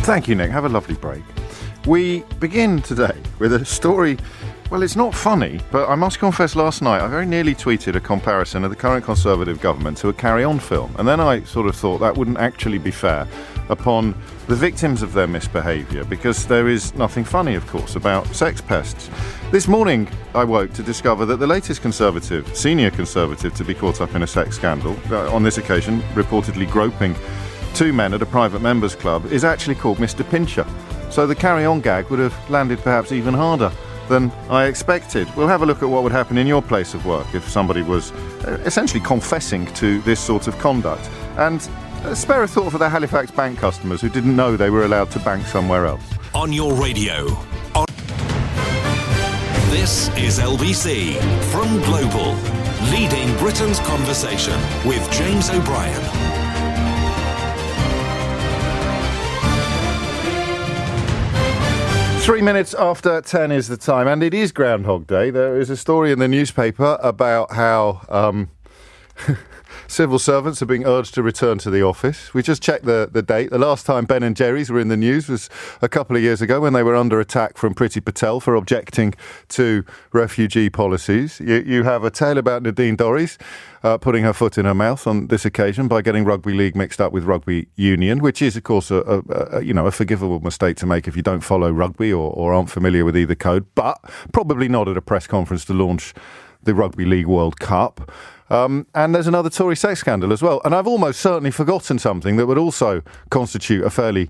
Thank you, Nick. Have a lovely break. We begin today with a story. Well, it's not funny, but I must confess last night I very nearly tweeted a comparison of the current Conservative government to a Carry On film. And then I sort of thought that wouldn't actually be fair upon the victims of their misbehaviour, because there is nothing funny, of course, about sex pests. This morning I woke to discover that the latest Conservative, senior Conservative, to be caught up in a sex scandal, on this occasion reportedly groping two men at a private members club, is actually called Mr. Pincher. So the Carry On gag would have landed perhaps even harder than I expected. We'll have a look at what would happen in your place of work if somebody was essentially confessing to this sort of conduct. And spare a thought for the Halifax bank customers who didn't know they were allowed to bank somewhere else. On your radio. This is LBC from Global, leading Britain's conversation with James O'Brien. 3 minutes after 10 is the time, and it is Groundhog Day. There is a story in the newspaper about how civil servants are being urged to return to the office. We just checked the date. The last time Ben and Jerry's were in the news was a couple of years ago when they were under attack from Priti Patel for objecting to refugee policies. You have a tale about Nadine Dorries putting her foot in her mouth on this occasion by getting rugby league mixed up with rugby union, which is, of course, a forgivable mistake to make if you don't follow rugby or aren't familiar with either code, but probably not at a press conference to launch the Rugby League World Cup. And there's another Tory sex scandal as well. And I've almost certainly forgotten something that would also constitute a fairly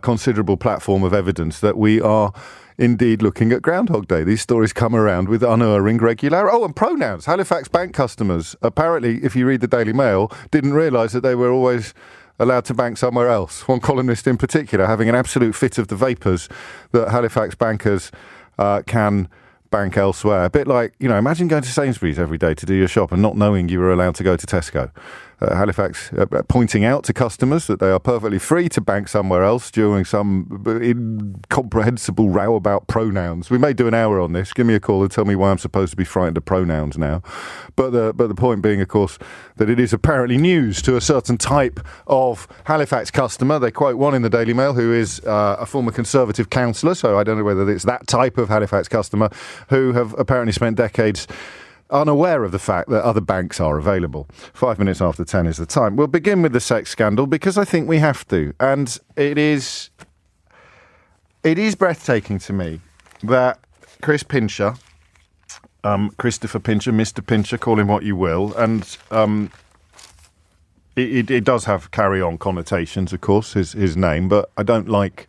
considerable platform of evidence that we are indeed looking at Groundhog Day. These stories come around with unerring regularity. Oh, and pronouns. Halifax bank customers, apparently, if you read the Daily Mail, didn't realise that they were always allowed to bank somewhere else. One columnist in particular having an absolute fit of the vapours that Halifax bankers can bank elsewhere. A bit like, imagine going to Sainsbury's every day to do your shop and not knowing you were allowed to go to Tesco. Halifax pointing out to customers that they are perfectly free to bank somewhere else during some incomprehensible row about pronouns. We may do an hour on this. Give me a call and tell me why I'm supposed to be frightened of pronouns now. But the point being, of course, that it is apparently news to a certain type of Halifax customer. They quote one in the Daily Mail who is a former Conservative councillor, so I don't know whether it's that type of Halifax customer, who have apparently spent decades unaware of the fact that other banks are available. 5 minutes after 10 is the time. We'll begin with the sex scandal because I think we have to. And it is breathtaking to me that Chris Pincher, Christopher Pincher, Mr. Pincher, call him what you will, and it does have carry-on connotations, of course, his name, but I don't like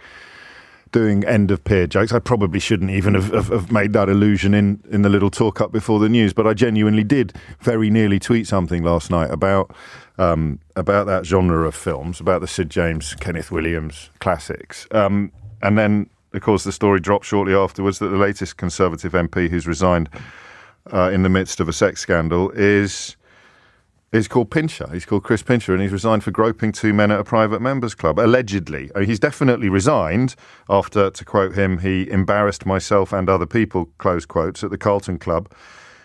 doing end of peer jokes. I probably shouldn't even have made that allusion in the little talk up before the news, but I genuinely did very nearly tweet something last night about that genre of films, about the Sid James, Kenneth Williams classics. And then, of course, the story dropped shortly afterwards that the latest Conservative MP who's resigned in the midst of a sex scandal is called Pincher. He's called Chris Pincher, and he's resigned for groping two men at a private members club, allegedly. He's definitely resigned after, to quote him, he embarrassed myself and other people, close quotes, at the Carlton Club,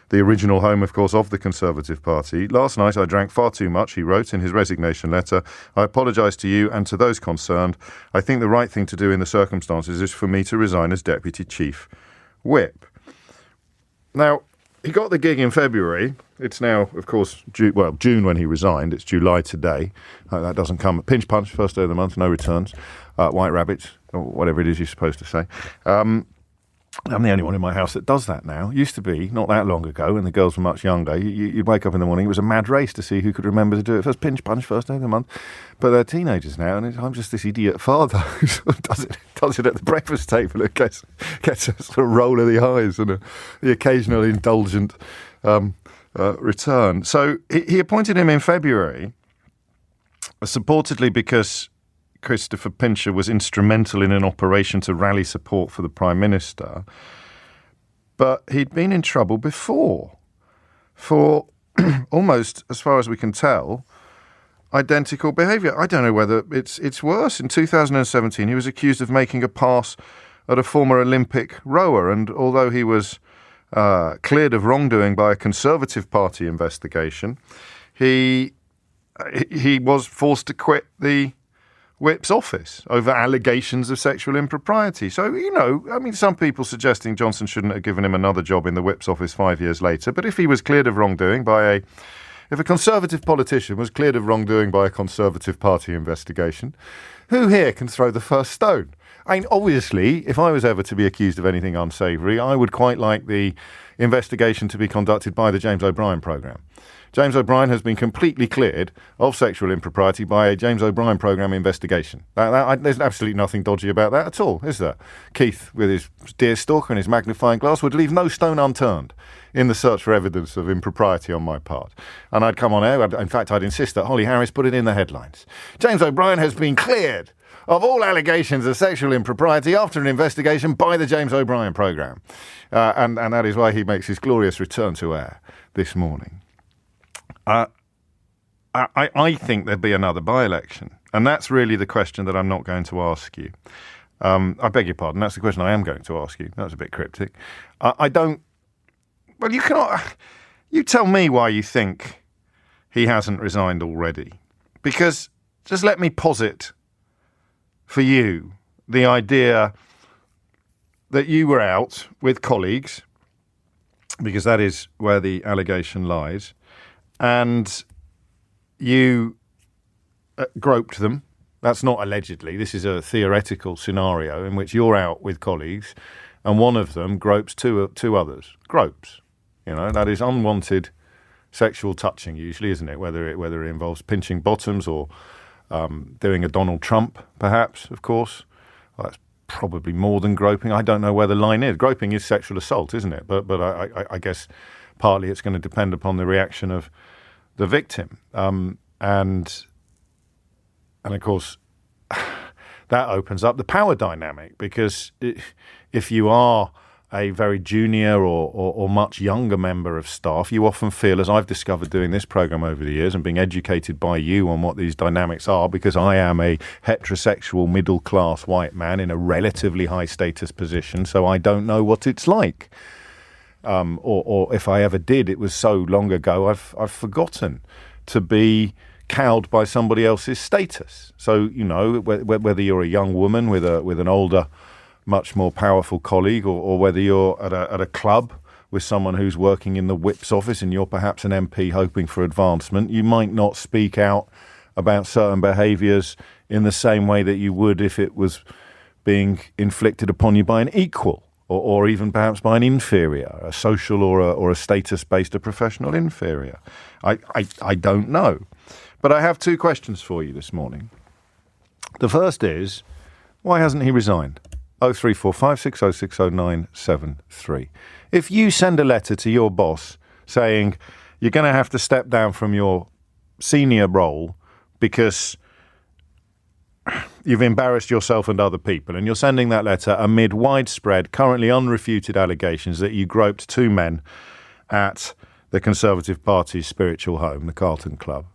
the original home, of course, of the Conservative Party. Last night I drank far too much, he wrote in his resignation letter. I apologise to you and to those concerned. I think the right thing to do in the circumstances is for me to resign as Deputy Chief Whip. Now, he got the gig in February. It's now, of course, June when he resigned. It's July today. That doesn't come. Pinch punch, first day of the month, no returns. White rabbits, or whatever it is you're supposed to say. I'm the only one in my house that does that now. Used to be, not that long ago, when the girls were much younger, you'd wake up in the morning, it was a mad race to see who could remember to do it first. Pinch punch, first day of the month. But they're teenagers now, and I'm just this idiot father who sort of does it at the breakfast table and gets a sort of roll of the eyes and the occasional indulgent return. So he appointed him in February, supportedly because Christopher Pincher was instrumental in an operation to rally support for the Prime Minister. But he'd been in trouble before for almost, as far as we can tell, identical behaviour. I don't know whether it's worse. In 2017, he was accused of making a pass at a former Olympic rower, and although he was cleared of wrongdoing by a Conservative Party investigation, he was forced to quit the whip's office over allegations of sexual impropriety. So, some people suggesting Johnson shouldn't have given him another job in the whip's office 5 years later. But if he was cleared of wrongdoing if a Conservative politician was cleared of wrongdoing by a Conservative Party investigation, who here can throw the first stone? Obviously, if I was ever to be accused of anything unsavoury, I would quite like the investigation to be conducted by the James O'Brien programme. James O'Brien has been completely cleared of sexual impropriety by a James O'Brien programme investigation. There's absolutely nothing dodgy about that at all, is there? Keith, with his deerstalker and his magnifying glass, would leave no stone unturned in the search for evidence of impropriety on my part. And I'd come on air, in fact, I'd insist that Holly Harris put it in the headlines. James O'Brien has been cleared of all allegations of sexual impropriety after an investigation by the James O'Brien programme. And that is why he makes his glorious return to air this morning. I think there'd be another by-election. And that's really the question that I'm not going to ask you. I beg your pardon, that's the question I am going to ask you. That was a bit cryptic. Well, you cannot... You tell me why you think he hasn't resigned already. Because just let me posit for you the idea that you were out with colleagues, because that is where the allegation lies, and you groped them. That's not allegedly. This is a theoretical scenario in which you're out with colleagues and one of them gropes two others. Gropes. That is unwanted sexual touching usually, isn't it? Whether it involves pinching bottoms or doing a Donald Trump, perhaps, of course. Well, that's probably more than groping. I don't know where the line is. Groping is sexual assault, isn't it? But I guess partly it's going to depend upon the reaction of the victim. And of course, that opens up the power dynamic, because if you are a very junior or much younger member of staff, you often feel, as I've discovered doing this programme over the years and being educated by you on what these dynamics are, because I am a heterosexual middle-class white man in a relatively high-status position, so I don't know what it's like. Or if I ever did, it was so long ago, I've forgotten to be cowed by somebody else's status. So, whether you're a young woman with an older, much more powerful colleague, or whether you're at a club with someone who's working in the whip's office and you're perhaps an MP hoping for advancement, you might not speak out about certain behaviours in the same way that you would if it was being inflicted upon you by an equal, or even perhaps by an inferior, a social or a status-based, a professional inferior. I don't know. But I have two questions for you this morning. The first is, why hasn't he resigned? 0345 6060973. If you send a letter to your boss saying you're going to have to step down from your senior role because you've embarrassed yourself and other people, and you're sending that letter amid widespread, currently unrefuted allegations that you groped two men at the Conservative Party's spiritual home, the Carlton Club,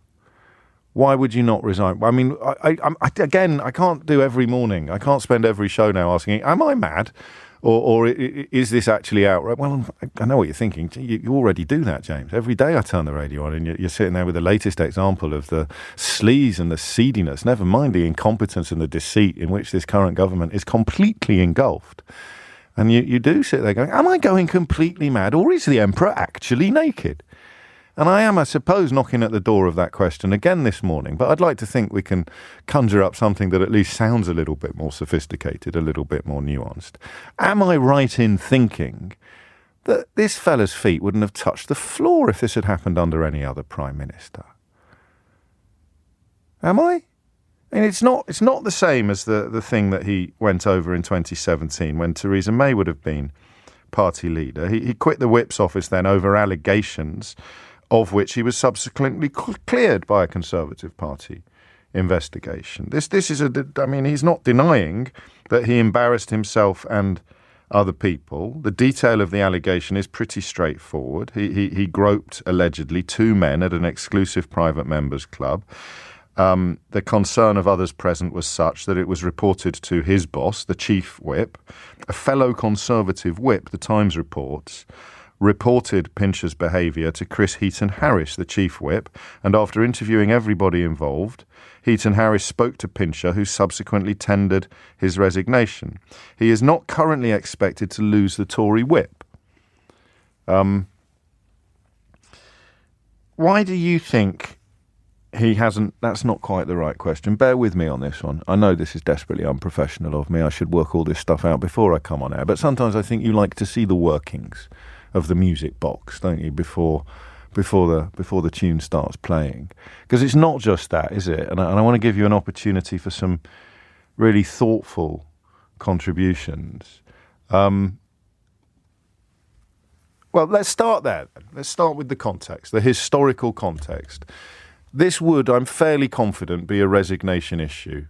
why would you not resign? I mean, I can't do every morning. I can't spend every show now asking, am I mad? Or is this actually outright? Well, I know what you're thinking. You already do that, James. Every day I turn the radio on and you're sitting there with the latest example of the sleaze and the seediness, never mind the incompetence and the deceit in which this current government is completely engulfed. And you do sit there going, am I going completely mad? Or is the emperor actually naked? And I am, I suppose, knocking at the door of that question again this morning. But I'd like to think we can conjure up something that at least sounds a little bit more sophisticated, a little bit more nuanced. Am I right in thinking that this fella's feet wouldn't have touched the floor if this had happened under any other Prime Minister? Am I? And it's not the same as the thing that he went over in 2017 when Theresa May would have been party leader. He quit the Whip's office then over allegations of which he was subsequently cleared by a Conservative Party investigation. This is he's not denying that he embarrassed himself and other people. The detail of the allegation is pretty straightforward. He groped, allegedly, two men at an exclusive private members club. The concern of others present was such that it was reported to his boss, the chief whip, a fellow Conservative whip, the Times reports, reported Pincher's behaviour to Chris Heaton-Harris, the chief whip, and after interviewing everybody involved, Heaton-Harris spoke to Pincher, who subsequently tendered his resignation. He is not currently expected to lose the Tory whip. Why do you think he hasn't? That's not quite the right question. Bear with me on this one. I know this is desperately unprofessional of me. I should work all this stuff out before I come on air. But sometimes I think you like to see the workings of the music box, don't you, before the tune starts playing? Because it's not just that, is it? And I want to give you an opportunity for some really thoughtful contributions. Well, let's start there. Let's start with the context, the historical context. This would, I'm fairly confident, be a resignation issue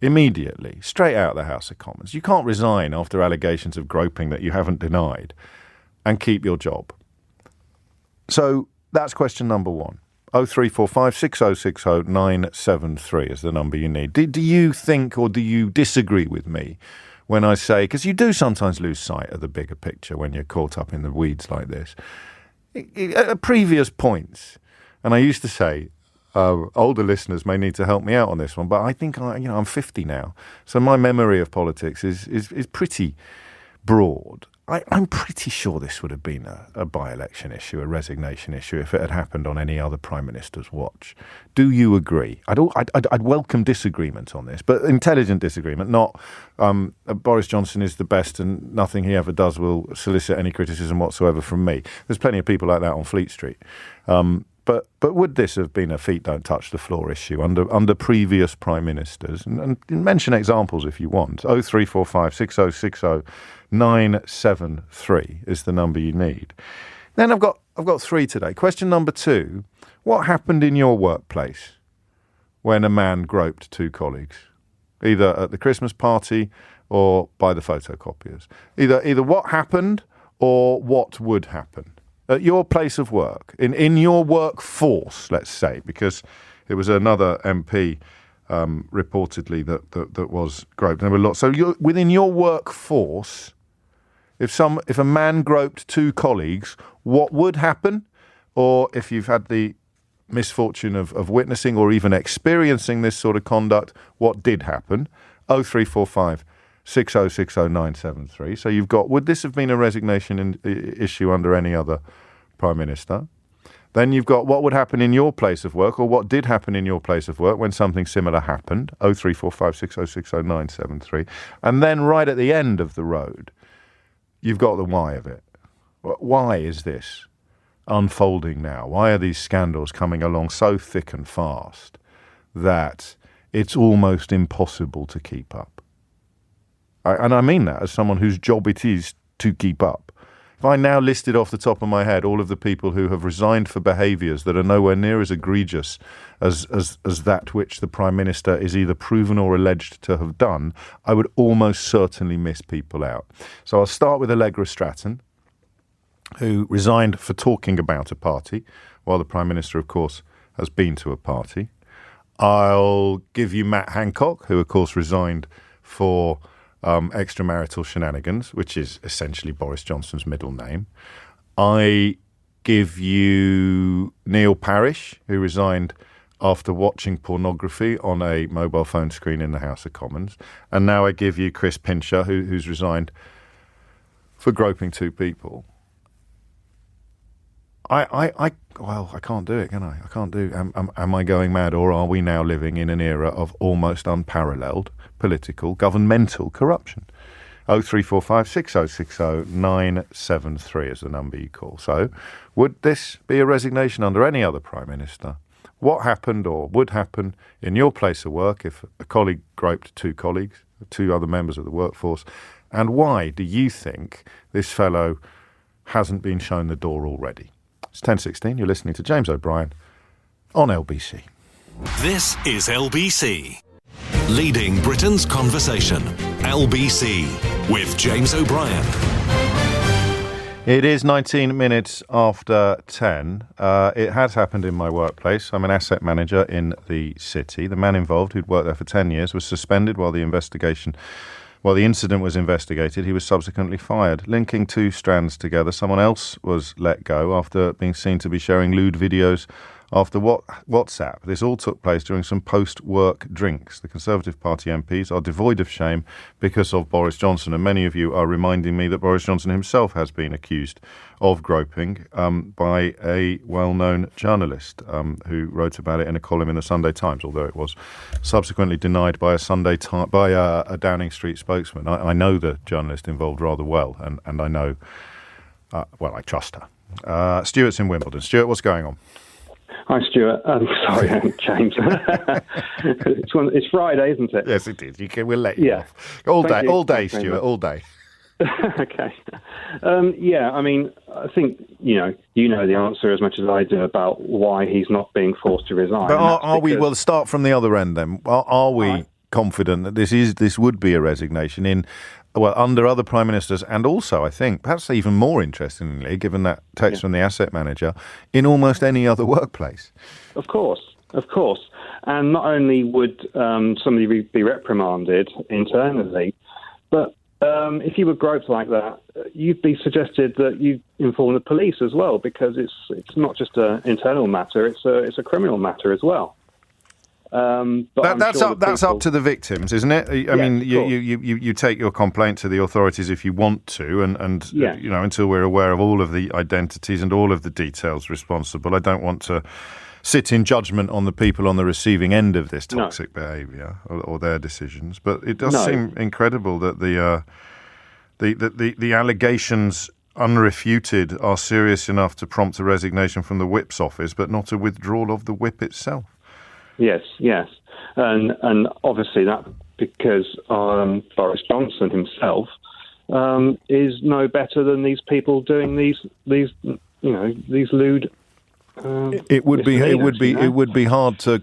immediately, straight out of the House of Commons. You can't resign after allegations of groping that you haven't denied and keep your job. So that's question number one. 0345 6060 973 is the number you need. Do you think, or do you disagree with me when I say, because you do sometimes lose sight of the bigger picture when you're caught up in the weeds like this. At previous points, and I used to say, older listeners may need to help me out on this one, but I think I'm 50 now, so my memory of politics is pretty broad. I'm pretty sure this would have been a by-election issue, a resignation issue, if it had happened on any other Prime Minister's watch. Do you agree? I'd welcome disagreement on this, but intelligent disagreement, not Boris Johnson is the best and nothing he ever does will solicit any criticism whatsoever from me. There's plenty of people like that on Fleet Street. But would this have been a feet don't touch the floor issue under previous Prime Ministers? And mention examples if you want. 0345 6060 973 is the number you need. Then I've got three today. Question number two: what happened in your workplace when a man groped two colleagues, either at the Christmas party or by the photocopiers? Either what happened or what would happen at your place of work, in your workforce, let's say, because it was another MP reportedly that was groped. There were lots. So within your workforce, if a man groped two colleagues, what would happen? Or if you've had the misfortune of witnessing or even experiencing this sort of conduct, what did happen? 0345 6060 973. So you've got, would this have been a resignation issue under any other Prime Minister? Then you've got, what would happen in your place of work, or what did happen in your place of work when something similar happened? 0345 6060 973. And then right at the end of the road, you've got the why of it. Why is this unfolding now? Why are these scandals coming along so thick and fast that it's almost impossible to keep up? And I mean that as someone whose job it is to keep up. If I now listed off the top of my head all of the people who have resigned for behaviours that are nowhere near as egregious as that which the Prime Minister is either proven or alleged to have done, I would almost certainly miss people out. So I'll start with Allegra Stratton, who resigned for talking about a party, while the Prime Minister, of course, has been to a party. I'll give you Matt Hancock, who, of course, resigned for extramarital shenanigans, which is essentially Boris Johnson's middle name. I give you Neil Parish, who resigned after watching pornography on a mobile phone screen in the House of Commons. And now I give you Chris Pincher, who's resigned for groping two people. Well, I can't do it, can I? I can't do. Am I going mad, or are we now living in an era of almost unparalleled political, governmental corruption? 0345 6060 973 is the number you call. So, would this be a resignation under any other Prime Minister? What happened or would happen in your place of work if a colleague groped two colleagues, two other members of the workforce? And why do you think this fellow hasn't been shown the door already? It's 10:16. You're listening to James O'Brien on LBC. This is LBC. Leading Britain's conversation. LBC with James O'Brien. It is 19 minutes after 10. It has happened in my workplace. I'm an asset manager in the city. The man involved, who'd worked there for 10 years, was suspended while the investigation While the incident was investigated, he was subsequently fired. Linking two strands together, someone else was let go after being seen to be sharing lewd videos after WhatsApp. This all took place during some post-work drinks. The Conservative Party MPs are devoid of shame because of Boris Johnson, and many of you are reminding me that Boris Johnson himself has been accused of groping by a well-known journalist who wrote about it in a column in the Sunday Times, although it was subsequently denied by a Downing Street spokesman. I know the journalist involved rather well, and I know, I trust her. Stuart's in Wimbledon. Stuart, what's going on? Hi, Stuart. Sorry, James. It's Friday, isn't it? Yes, it is. We'll let you off. All day, Stuart, all day. Okay. I think, you know the answer as much as I do about why he's not being forced to resign. But are we, well, start from the other end then. Are we confident that this would be a resignation under other prime ministers, and also, I think, perhaps even more interestingly, given that text from the asset manager, in almost any other workplace? Of course. And not only would somebody be reprimanded internally, but if you were groped like that, you'd be suggested that you inform the police as well, because it's not just an internal matter; it's a criminal matter as well. But that's up to the victims, isn't it? I mean, you take your complaint to the authorities if you want to, and until we're aware of all of the identities and all of the details responsible. I don't want to sit in judgment on the people on the receiving end of this toxic behaviour or their decisions, but it does seem incredible that the allegations unrefuted are serious enough to prompt a resignation from the whip's office, but not a withdrawal of the whip itself. Yes, and obviously that because Boris Johnson himself is no better than these people doing these lewd. It would be hard to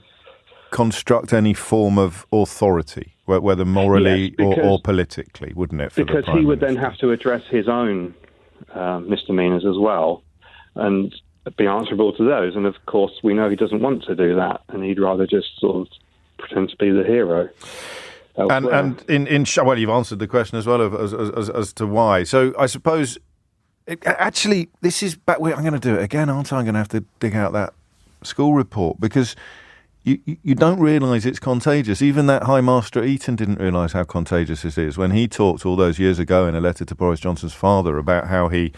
construct any form of authority, whether morally or politically, wouldn't it? Because he would then have to address his own misdemeanors as well, and be answerable to those. And of course, we know he doesn't want to do that, and he'd rather just sort of pretend to be the hero. And you've answered the question as well as to why. So I suppose. Actually, this is back. I'm going to do it again, aren't I? I'm going to have to dig out that school report, because you don't realise it's contagious. Even that High Master at Eton didn't realise how contagious this is when he talked all those years ago in a letter to Boris Johnson's father about how he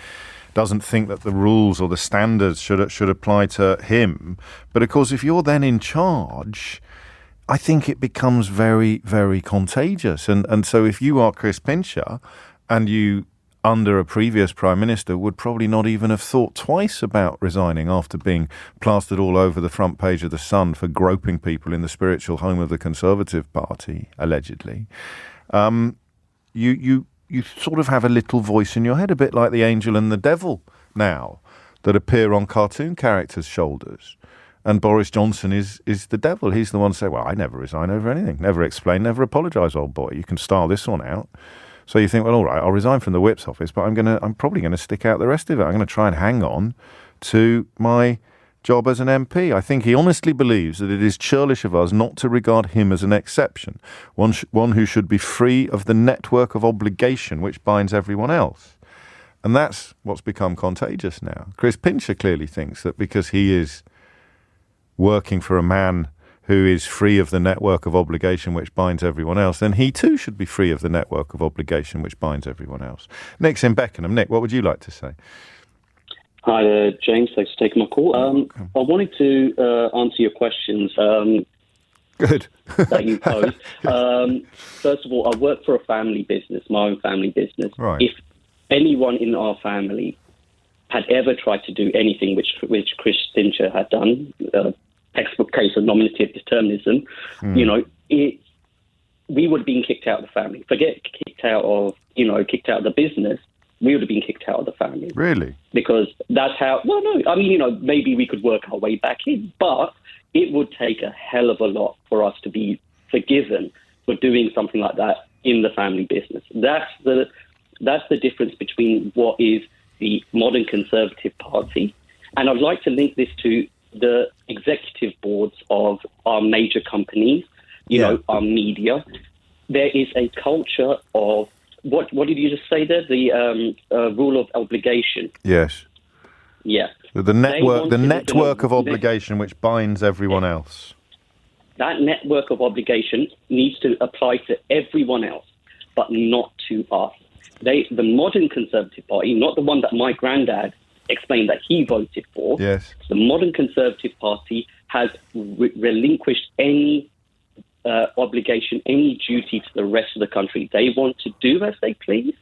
doesn't think that the rules or the standards should apply to him. But of course, if you're then in charge, I think it becomes very, very contagious. And so if you are Chris Pincher and you, under a previous Prime Minister, would probably not even have thought twice about resigning after being plastered all over the front page of The Sun for groping people in the spiritual home of the Conservative Party, allegedly, you sort of have a little voice in your head, a bit like the angel and the devil now, that appear on cartoon characters' shoulders. And Boris Johnson is the devil. He's the one to say, well, I never resign over anything, never explain, never apologise, old boy. You can style this one out. So you think, well, all right, I'll resign from the whip's office, but I'm probably going to stick out the rest of it. I'm going to try and hang on to my job as an MP. I think he honestly believes that it is churlish of us not to regard him as an exception, one who should be free of the network of obligation which binds everyone else. And that's what's become contagious now. Chris Pincher clearly thinks that because he is working for a man who is free of the network of obligation which binds everyone else, then he too should be free of the network of obligation which binds everyone else. Nick's in Beckenham. Nick, what would you like to say? Hi there, James. Thanks for taking my call. I wanted to answer your questions Good. that you posed. First of all, I work for a family business, my own family business. Right. If anyone in our family had ever tried to do anything which Chris Pincher had done, textbook case of nominative determinism, we would have been kicked out of the family. Forget kicked out of the business. We would have been kicked out of the family. Really? Because that's how. Well, no. I mean, maybe we could work our way back in, but it would take a hell of a lot for us to be forgiven for doing something like that in the family business. That's the difference between what is the modern Conservative Party, and I'd like to link this to the executive boards of our major companies, our media. there is a culture of what did you just say there? The rule of obligation. Yes. Yeah. The network of obligation which binds everyone else. That network of obligation needs to apply to everyone else, but not to us. The modern Conservative Party, not the one that my granddad explained that he voted for. Yes. The modern Conservative Party has relinquished any obligation, any duty to the rest of the country. They want to do as they please.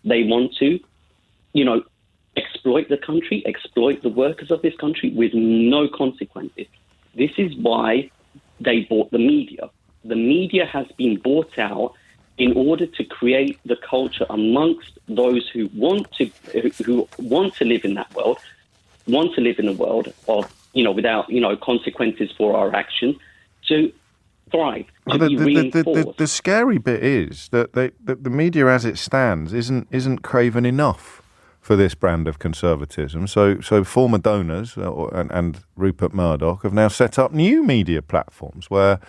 They want to, exploit the country, exploit the workers of this country with no consequences. This is why they bought the media. The media has been bought out in order to create the culture amongst those who want to live in that world, want to live in a world of, without, consequences for our actions, to thrive, to be reinforced. The scary bit is that the media as it stands isn't craven enough for this brand of conservatism. So former donors and Rupert Murdoch have now set up new media platforms where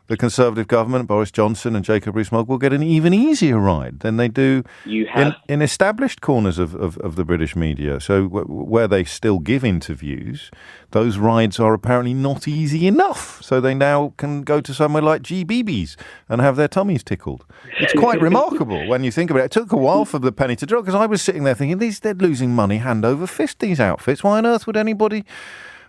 the Conservative government, Boris Johnson and Jacob Rees-Mogg, will get an even easier ride than they do in established corners of the British media. So where they still give interviews, those rides are apparently not easy enough. So they now can go to somewhere like GBB's and have their tummies tickled. It's quite remarkable when you think about it. It took a while for the penny to drop, because I was sitting there thinking, they're losing money hand over fist, these outfits. Why on earth would anybody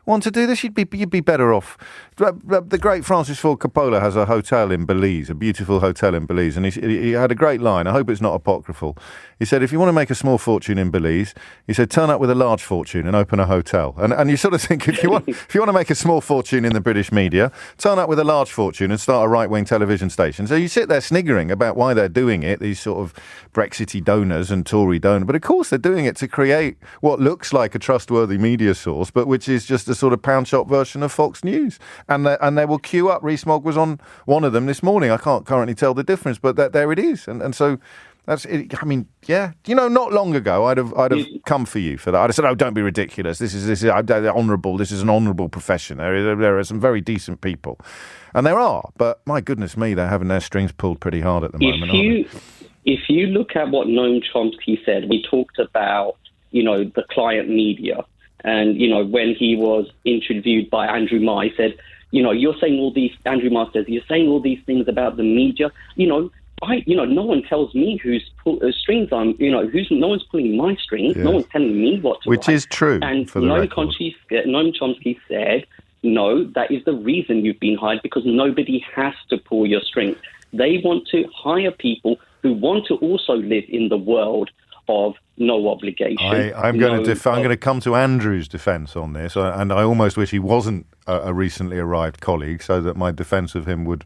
want to do this? You'd be better off. The great Francis Ford Coppola has a hotel in Belize, a beautiful hotel in Belize, and he had a great line. I hope it's not apocryphal. He said, if you want to make a small fortune in Belize, he said, turn up with a large fortune and open a hotel. And you sort of think, if you want to make a small fortune in the British media, turn up with a large fortune and start a right-wing television station. So you sit there sniggering about why they're doing it, these sort of Brexity donors and Tory donors. But of course they're doing it to create what looks like a trustworthy media source, but which is just a sort of pound shop version of Fox News. And they will queue up. Rees-Mogg was on one of them this morning. I can't currently tell the difference, but there it is. And so that's it. I mean, yeah. Not long ago, I'd have come for you for that. I'd have said, "Oh, don't be ridiculous. This is honourable. This is an honourable profession. There are some very decent people, and there are. But my goodness me, they're having their strings pulled pretty hard at the moment. If you look at what Noam Chomsky said, we talked about the client media, and when he was interviewed by Andrew Marr, he said, you're saying all these. Andrew Marr says, you're saying all these things about the media. No one tells me whose strings I'm. No one's pulling my strings. Yeah. No one's telling me what to. Which write. Is true. And for the Noam Chomsky said, no, that is the reason you've been hired, because nobody has to pull your strings. They want to hire people who want to also live in the world of no obligation. I'm going to come to Andrew's defence on this, and I almost wish he wasn't a recently arrived colleague, so that my defence of him would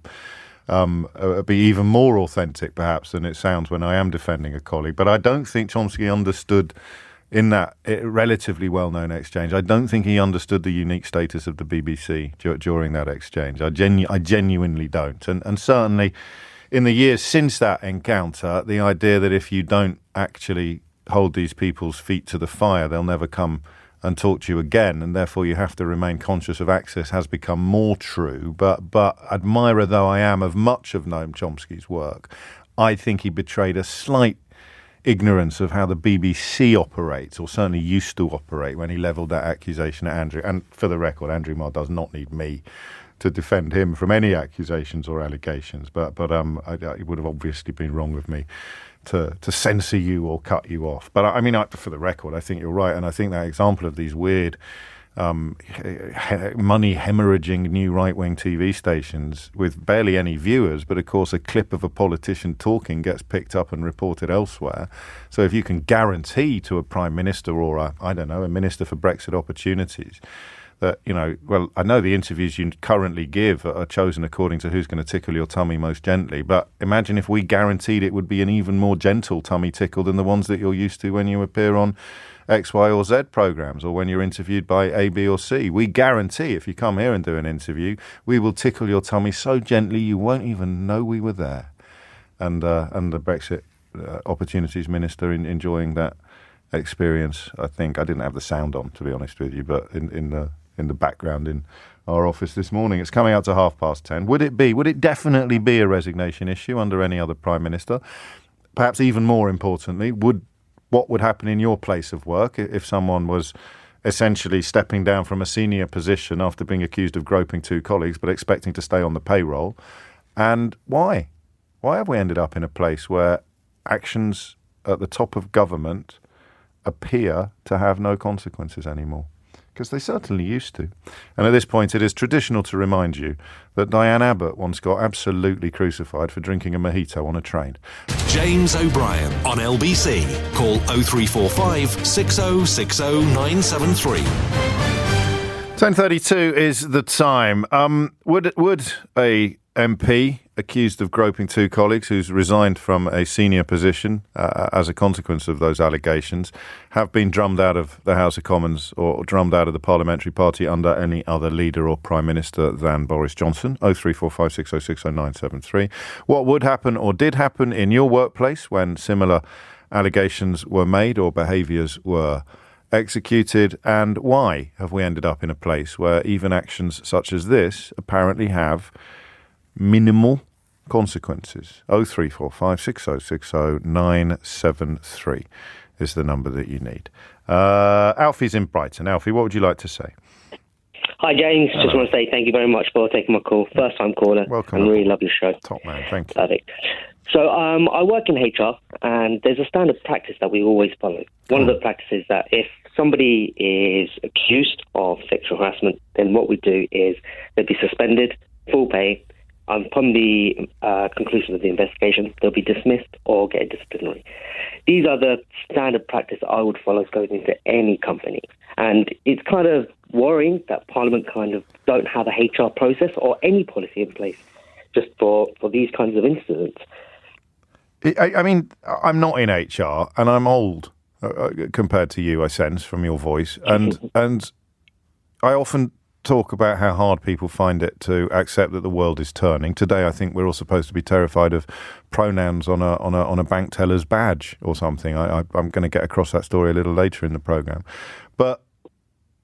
be even more authentic, perhaps, than it sounds when I am defending a colleague. But I don't think Chomsky understood, in that relatively well-known exchange, I don't think he understood the unique status of the BBC during that exchange. I genuinely don't. And certainly in the years since that encounter, the idea that if you don't actually hold these people's feet to the fire, they'll never come and talk to you again, and therefore you have to remain conscious of access, has become more true. But admirer though I am of much of Noam Chomsky's work, I think he betrayed a slight ignorance of how the BBC operates, or certainly used to operate, when he levelled that accusation at Andrew. And for the record, Andrew Marr does not need me to defend him from any accusations or allegations, but it would have obviously been wrong of me to censor you or cut you off. But I mean, for the record, I think you're right, and I think that example of these weird money hemorrhaging new right-wing TV stations with barely any viewers, but of course a clip of a politician talking gets picked up and reported elsewhere. So if you can guarantee to a Prime Minister or a Minister for Brexit Opportunities that, I know the interviews you currently give are chosen according to who's going to tickle your tummy most gently, but imagine if we guaranteed it would be an even more gentle tummy tickle than the ones that you're used to when you appear on X, Y or Z programs, or when you're interviewed by A, B or C. We guarantee if you come here and do an interview, we will tickle your tummy so gently you won't even know we were there. And the Brexit Opportunities Minister enjoying that experience, I think. I didn't have the sound on, to be honest with you, but in the in the background in our office this morning. It's coming out to 10:30. Would it definitely be a resignation issue under any other Prime Minister? Perhaps even more importantly, what would happen in your place of work if someone was essentially stepping down from a senior position after being accused of groping two colleagues but expecting to stay on the payroll? And why? Why have we ended up in a place where actions at the top of government appear to have no consequences anymore? Because they certainly used to. And at this point, it is traditional to remind you that Diane Abbott once got absolutely crucified for drinking a mojito on a train. James O'Brien on LBC. Call 0345 6060 973. 10:32 is the time. Would a MP accused of groping two colleagues who's resigned from a senior position as a consequence of those allegations have been drummed out of the House of Commons or drummed out of the parliamentary party under any other leader or Prime Minister than Boris Johnson? 0345 6060 973. What would happen or did happen in your workplace when similar allegations were made or behaviours were executed, and why have we ended up in a place where even actions such as this apparently have minimal consequences? 0345 6060 973 is the number that you need. Alfie's in Brighton. Alfie, what would you like to say? Hi, James. Hello. Just want to say thank you very much for taking my call. First time caller. Welcome. And really love your show. Top man, thank you. Perfect. So I work in HR, and there's a standard practice that we always follow. One of the practices that if somebody is accused of sexual harassment, then what we do is they'll be suspended, full pay. Upon the conclusion of the investigation, they'll be dismissed or get a disciplinary. These are the standard practice I would follow going into any company. And it's kind of worrying that Parliament kind of don't have a HR process or any policy in place just for these kinds of incidents. I mean, I'm not in HR and I'm old compared to you, I sense from your voice. And I often talk about how hard people find it to accept that the world is turning. Today, I think we're all supposed to be terrified of pronouns on a bank teller's badge or something. I'm going to get across that story a little later in the programme. But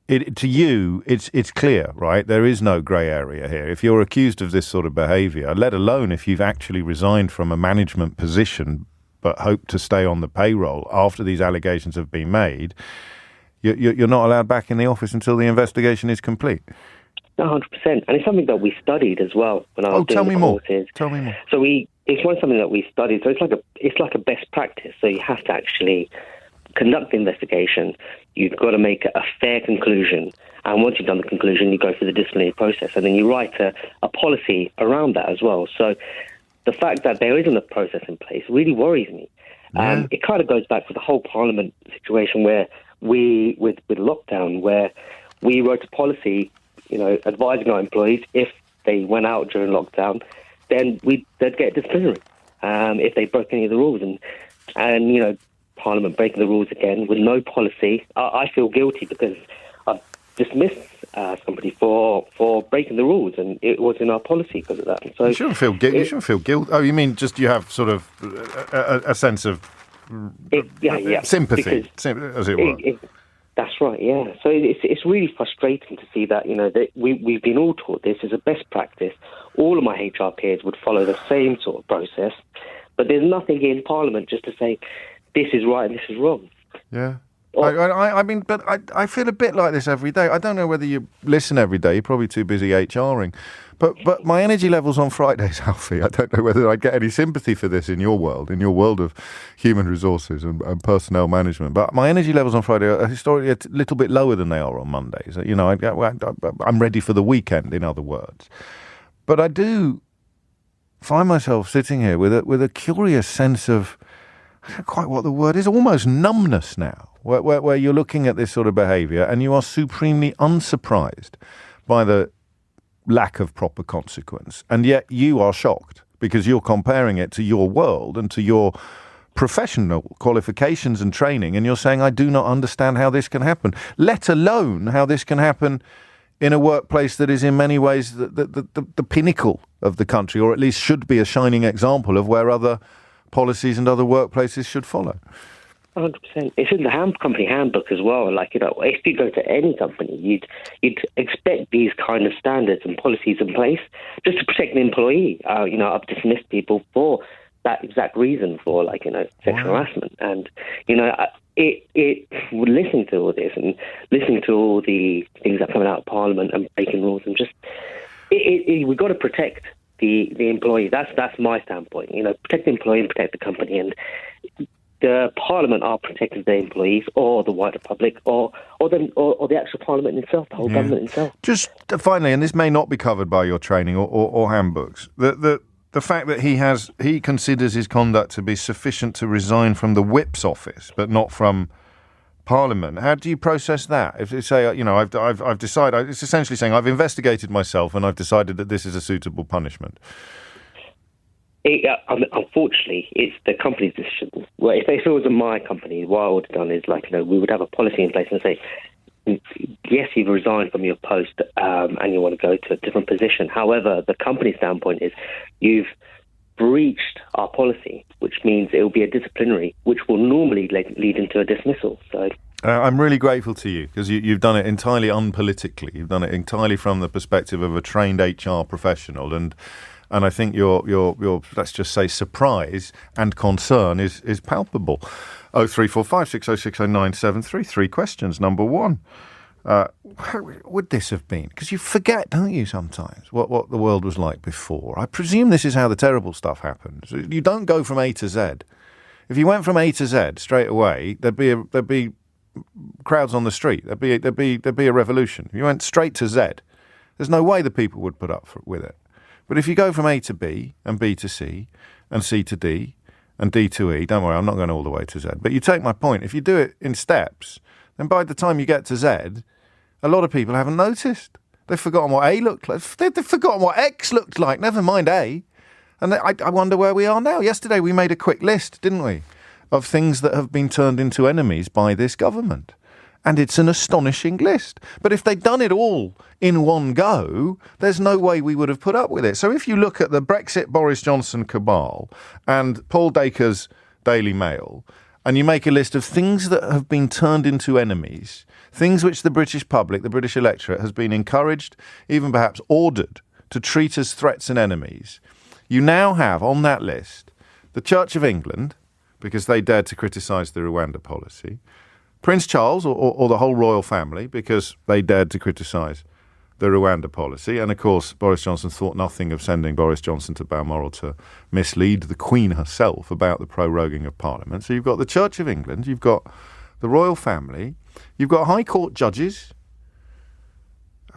to you, it's clear, right? There is no grey area here. If you're accused of this sort of behaviour, let alone if you've actually resigned from a management position but hope to stay on the payroll after these allegations have been made, you're not allowed back in the office until the investigation is complete. 100%. And it's something that we studied as well when I was doing the courses. Tell me more. So it's something that we studied. So it's like a best practice. So you have to actually conduct the investigation. You've got to make a fair conclusion. And once you've done the conclusion, you go through the disciplinary process. And then you write a policy around that as well. So the fact that there isn't a process in place really worries me. Yeah. It kind of goes back to the whole Parliament situation where with lockdown, where we wrote a policy, advising our employees if they went out during lockdown, then they'd get disciplinary if they broke any of the rules. And Parliament breaking the rules again with no policy. I feel guilty because I've dismissed somebody for breaking the rules, and it was in our policy because of that. So you shouldn't feel guilty. You shouldn't feel guilt. Oh, you mean just you have sort of a sense of sympathy, as it were. That's right, yeah. So it's really frustrating to see that, that we've been all taught this as a best practice. All of my HR peers would follow the same sort of process, but there's nothing in Parliament just to say this is right and this is wrong. Yeah. I feel a bit like this every day. I don't know whether you listen every day. You're probably too busy HRing. But my energy levels on Fridays, Alfie, I don't know whether I get any sympathy for this in your world of human resources and personnel management. But my energy levels on Friday are historically a little bit lower than they are on Mondays. I'm ready for the weekend, in other words. But I do find myself sitting here with a curious sense of, I don't know quite what the word is, almost numbness now, where you're looking at this sort of behaviour and you are supremely unsurprised by the lack of proper consequence. And yet you are shocked because you're comparing it to your world and to your professional qualifications and training. And you're saying, I do not understand how this can happen, let alone how this can happen in a workplace that is in many ways the pinnacle of the country, or at least should be a shining example of where other policies and other workplaces should follow. 100%. It's in the company handbook as well. Like, if you go to any company, you'd expect these kind of standards and policies in place just to protect the employee. I've dismissed people for that exact reason, for sexual harassment. And listening to all this and listening to all the things that are coming out of Parliament and breaking rules, and just we've got to protect the employee. That's my standpoint. Protect the employee and protect the company. And the Parliament are protecting the employees, or the wider public, or the actual Parliament itself, the whole government itself. Just finally, and this may not be covered by your training or handbooks, the fact that he considers his conduct to be sufficient to resign from the whip's office, but not from Parliament. How do you process that? If you say, I've decided, it's essentially saying I've investigated myself and I've decided that this is a suitable punishment. Unfortunately, it's the company's decision. Well, if it was my company, what I would have done is we would have a policy in place and say, yes, you've resigned from your post and you want to go to a different position. However, the company standpoint is you've breached our policy, which means it will be a disciplinary, which will normally lead into a dismissal. So I'm really grateful to you because you've done it entirely unpolitically. You've done it entirely from the perspective of a trained HR professional, and I think your let's just say surprise and concern is palpable. 0345 6060 3 questions. Number one, how would this have been? Because you forget, don't you, sometimes, what the world was like before. I presume this is how the terrible stuff happens. You don't go from A to Z. If you went from A to Z straight away, there'd be crowds on the street. There'd be a revolution. If you went straight to Z, there's no way the people would put up with it. But if you go from A to B and B to C and C to D and D to E, don't worry, I'm not going all the way to Z. But you take my point. If you do it in steps, then by the time you get to Z, a lot of people haven't noticed. They've forgotten what A looked like. They've forgotten what X looked like, never mind A. And I wonder where we are now. Yesterday we made a quick list, didn't we, of things that have been turned into enemies by this government. And it's an astonishing list. But if they'd done it all in one go, there's no way we would have put up with it. So if you look at the Brexit Boris Johnson cabal and Paul Dacre's Daily Mail, and you make a list of things that have been turned into enemies, things which the British public, the British electorate, has been encouraged, even perhaps ordered, to treat as threats and enemies, you now have on that list the Church of England, because they dared to criticise the Rwanda policy, Prince Charles or the whole royal family, because they dared to criticise the Rwanda policy. And, of course, Boris Johnson thought nothing of sending Boris Johnson to Balmoral to mislead the Queen herself about the proroguing of Parliament. So you've got the Church of England, you've got the royal family, you've got High Court judges,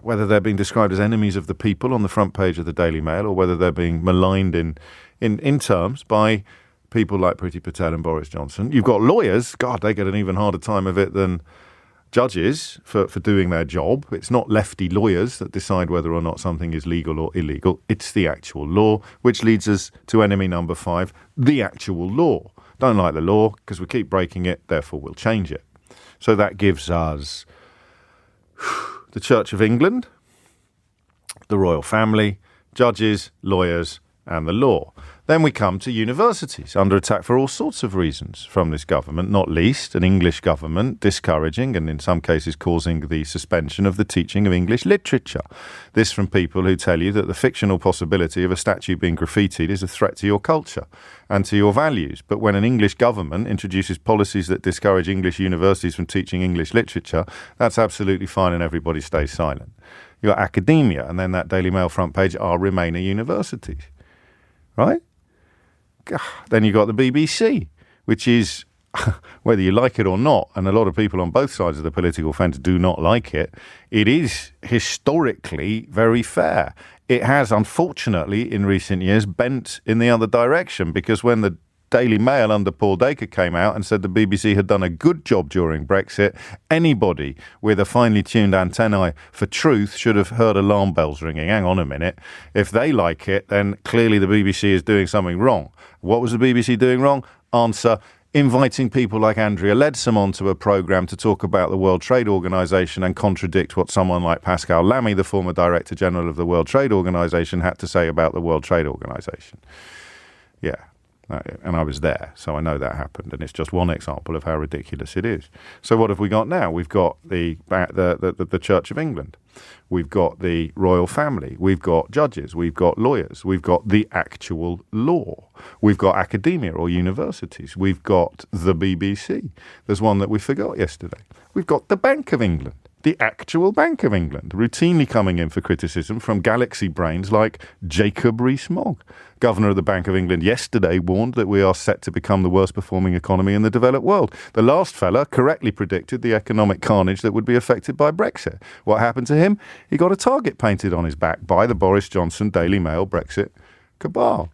whether they're being described as enemies of the people on the front page of the Daily Mail or whether they're being maligned in terms by people like Priti Patel and Boris Johnson. You've got lawyers. God, they get an even harder time of it than judges for doing their job. It's not lefty lawyers that decide whether or not something is legal or illegal. It's the actual law, which leads us to enemy number 5, the actual law. Don't like the law because we keep breaking it, therefore we'll change it. So that gives us the Church of England, the royal family, judges, lawyers, and the law. Then we come to universities, under attack for all sorts of reasons from this government, not least an English government discouraging and in some cases causing the suspension of the teaching of English literature. This from people who tell you that the fictional possibility of a statue being graffitied is a threat to your culture and to your values. But when an English government introduces policies that discourage English universities from teaching English literature, that's absolutely fine and everybody stays silent. You've got academia, and then that Daily Mail front page are Remainer universities. Right? Then you've got the BBC, which is, whether you like it or not, and a lot of people on both sides of the political fence do not like it, it is historically very fair. It has, unfortunately, in recent years, bent in the other direction, because when the Daily Mail under Paul Dacre came out and said the BBC had done a good job during Brexit, anybody with a finely tuned antennae for truth should have heard alarm bells ringing. Hang on a minute. If they like it, then clearly the BBC is doing something wrong. What was the BBC doing wrong? Answer: inviting people like Andrea Leadsom onto a programme to talk about the World Trade Organisation and contradict what someone like Pascal Lamy, the former Director General of the World Trade Organisation, had to say about the World Trade Organisation. Yeah. And I was there, so I know that happened. And it's just one example of how ridiculous it is. So what have we got now? We've got the Church of England. We've got the royal family. We've got judges. We've got lawyers. We've got the actual law. We've got academia or universities. We've got the BBC. There's one that we forgot yesterday. We've got the Bank of England. The actual Bank of England, routinely coming in for criticism from galaxy brains like Jacob Rees-Mogg. Governor of the Bank of England yesterday warned that we are set to become the worst performing economy in the developed world. The last fella correctly predicted the economic carnage that would be affected by Brexit. What happened to him? He got a target painted on his back by the Boris Johnson Daily Mail Brexit cabal.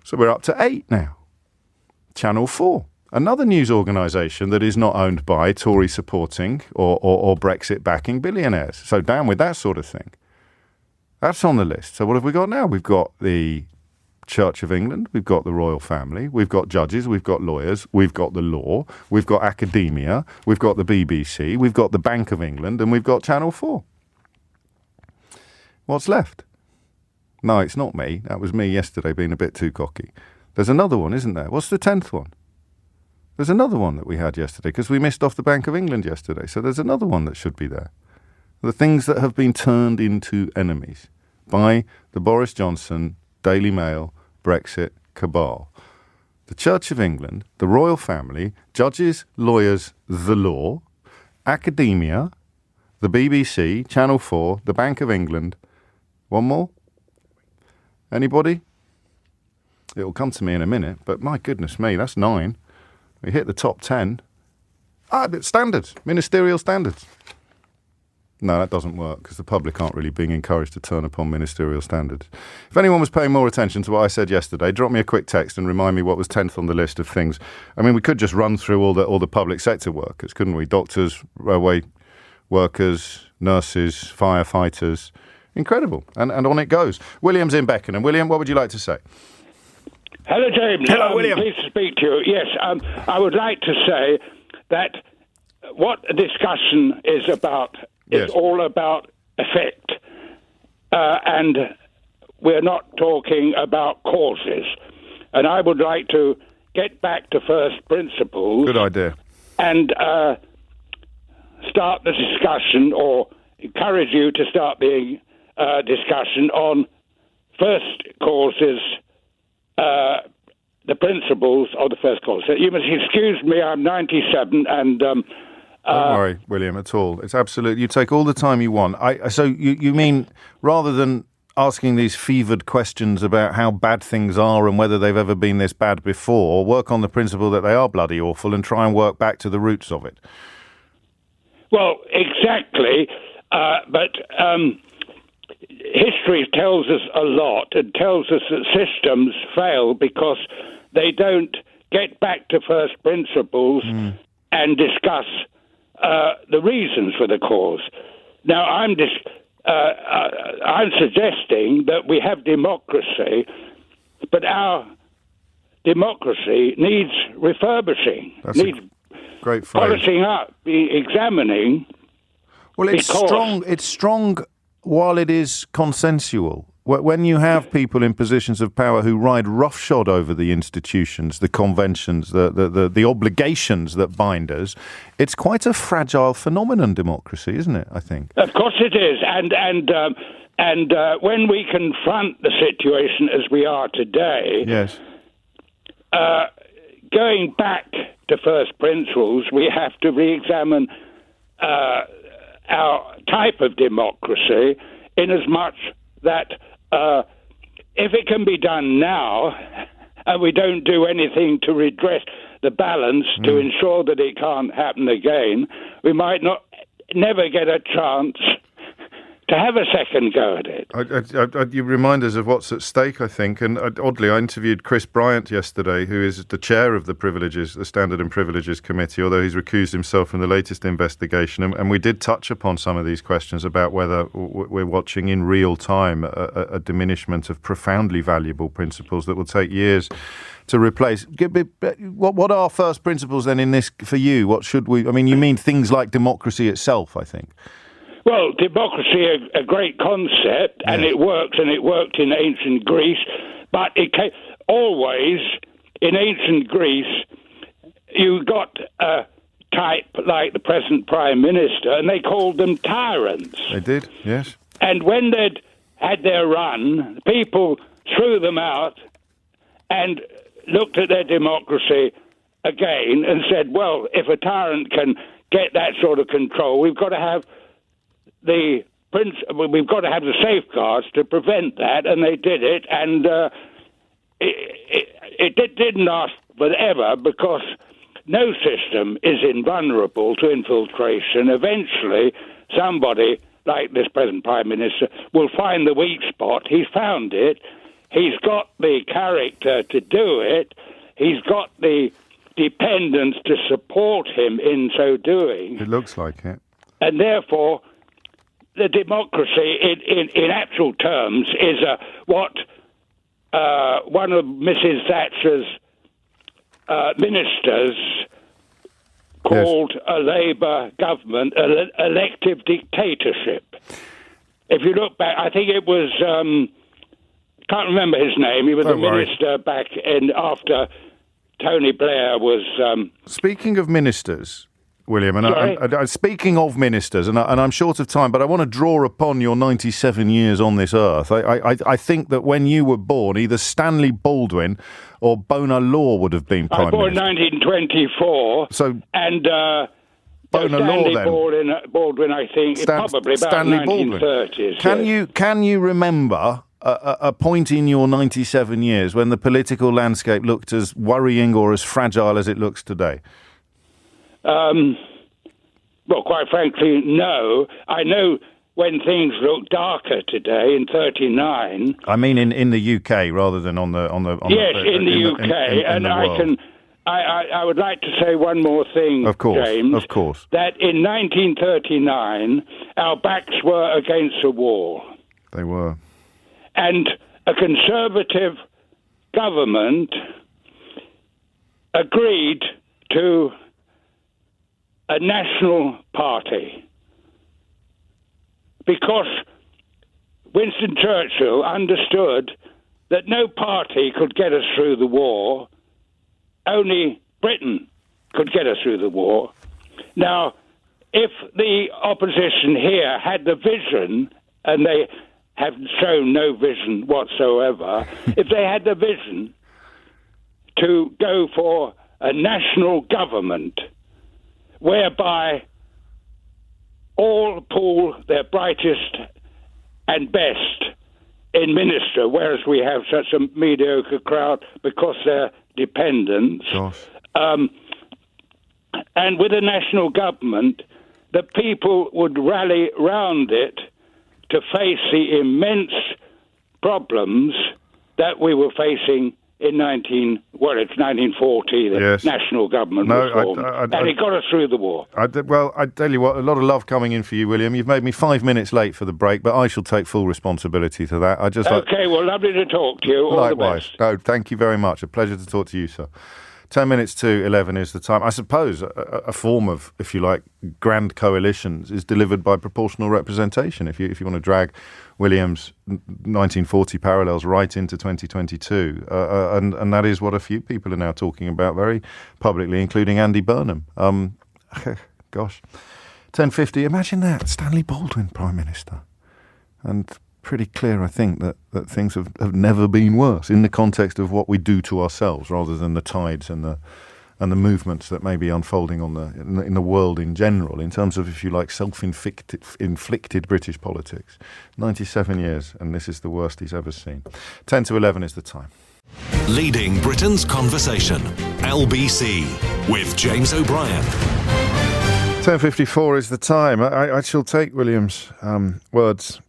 So we're up to 8 now. Channel 4. Another news organisation that is not owned by Tory supporting or Brexit backing billionaires. So down with that sort of thing. That's on the list. So what have we got now? We've got the Church of England, we've got the royal family, we've got judges, we've got lawyers, we've got the law, we've got academia, we've got the BBC, we've got the Bank of England, and we've got Channel 4. What's left? No, it's not me. That was me yesterday being a bit too cocky. There's another one, isn't there? What's the 10th one? There's another one that we had yesterday because we missed off the Bank of England yesterday. So there's another one that should be there. The things that have been turned into enemies by the Boris Johnson Daily Mail Brexit cabal. The Church of England, the royal family, judges, lawyers, the law, academia, the BBC, Channel 4, the Bank of England. One more? Anybody? It'll come to me in a minute, but my goodness me, that's 9. We hit the top 10. Standards, ministerial standards. No, that doesn't work because the public aren't really being encouraged to turn upon ministerial standards. If anyone was paying more attention to what I said yesterday, drop me a quick text and remind me what was 10th on the list of things. I mean, we could just run through all the public sector workers, couldn't we? Doctors, railway workers, nurses, firefighters. Incredible. And on it goes. William's in Beckenham. William, what would you like to say? Hello, James. Hello, William. Pleased to speak to you. Yes, I would like to say that what the discussion is about is all about effect, and we're not talking about causes. And I would like to get back to first principles. Good idea. And start the discussion, or encourage you to start the discussion on first causes. The principles of the first cause. So you must excuse me, I'm 97 and... Don't worry, William, at all. It's absolute. You take all the time you want. So you mean rather than asking these fevered questions about how bad things are and whether they've ever been this bad before, work on the principle that they are bloody awful and try and work back to the roots of it? Well, exactly. But... history tells us a lot. It tells us that systems fail because they don't get back to first principles and discuss the reasons for the cause. Now, I'm suggesting that we have democracy, but our democracy needs refurbishing, needs great phrase. polishing up, examining. Well, it's strong. It's strong. While it is consensual, when you have people in positions of power who ride roughshod over the institutions, the conventions, the obligations that bind us, it's quite a fragile phenomenon, democracy, isn't it, I think? Of course it is. And when we confront the situation as we are today, yes, going back to first principles, we have to re-examine our type of democracy, in as much that if it can be done now and we don't do anything to redress the balance to ensure that it can't happen again, we might never get a chance to have a second go at it. You remind us of what's at stake, I think. And oddly, I interviewed Chris Bryant yesterday, who is the chair of the Standard and Privileges Committee, although he's recused himself from the latest investigation. And we did touch upon some of these questions about whether we're watching in real time a diminishment of profoundly valuable principles that will take years to replace. What are first principles then in this for you? What should we? I mean, you mean things like democracy itself, I think. Well, democracy is a great concept, and it works, and it worked in ancient Greece, but always, in ancient Greece, you got a type like the present Prime Minister, and they called them tyrants. They did, yes. And when they'd had their run, people threw them out and looked at their democracy again and said, well, if a tyrant can get that sort of control, we've got to have the safeguards to prevent that, and they did it, and it didn't last forever because no system is invulnerable to infiltration. Eventually, somebody like this present Prime Minister will find the weak spot. He's found it. He's got the character to do it. He's got the dependents to support him in so doing. It looks like it. And therefore, the democracy, in actual terms, is what one of Mrs. Thatcher's ministers called a Labour government, elective dictatorship. If you look back, I think it was, can't remember his name, he was a minister back after Tony Blair was... Speaking of ministers, William, and speaking of ministers, and I'm short of time, but I want to draw upon your 97 years on this earth. I think that when you were born, either Stanley Baldwin or Bonar Law would have been Prime Minister. I was born in 1924, and Stanley Baldwin, I think, probably about Stanley 1930s. Can you remember a point in your 97 years when the political landscape looked as worrying or as fragile as it looks today? Well, quite frankly, no. I know when things look darker today in 39. I mean, in the UK rather than on the yes, in the UK, and I would like to say one more thing, of course, James. Of course, that in 1939 our backs were against the wall. They were, and a Conservative government agreed to a national party because Winston Churchill understood that no party could get us through the war, only Britain could get us through the war. Now, if the opposition here had the vision, and they have shown no vision whatsoever, if they had the vision to go for a national government whereby all pool their brightest and best in minister, whereas we have such a mediocre crowd because they're dependents. And with a national government, the people would rally round it to face the immense problems that we were facing in 1940, the national government reform. And it got us through the war. I tell you what, a lot of love coming in for you, William. You've made me 5 minutes late for the break, but I shall take full responsibility to that. Well, lovely to talk to you. All likewise. The best. No, thank you very much. A pleasure to talk to you, sir. 10 minutes to 11 is the time. I suppose a form of, if you like, grand coalitions is delivered by proportional representation. If you want to drag William's 1940 parallels right into 2022, and that is what a few people are now talking about very publicly, including Andy Burnham. Gosh, 10:50. Imagine that, Stanley Baldwin Prime Minister, and pretty clear, I think, that things have never been worse in the context of what we do to ourselves, rather than the tides and the movements that may be unfolding in the world in general, in terms of, if you like, self-inflicted British politics. 97 years, and this is the worst he's ever seen. 10 to 11 is the time. Leading Britain's conversation, LBC, with James O'Brien. 10:54 is the time. I shall take William's words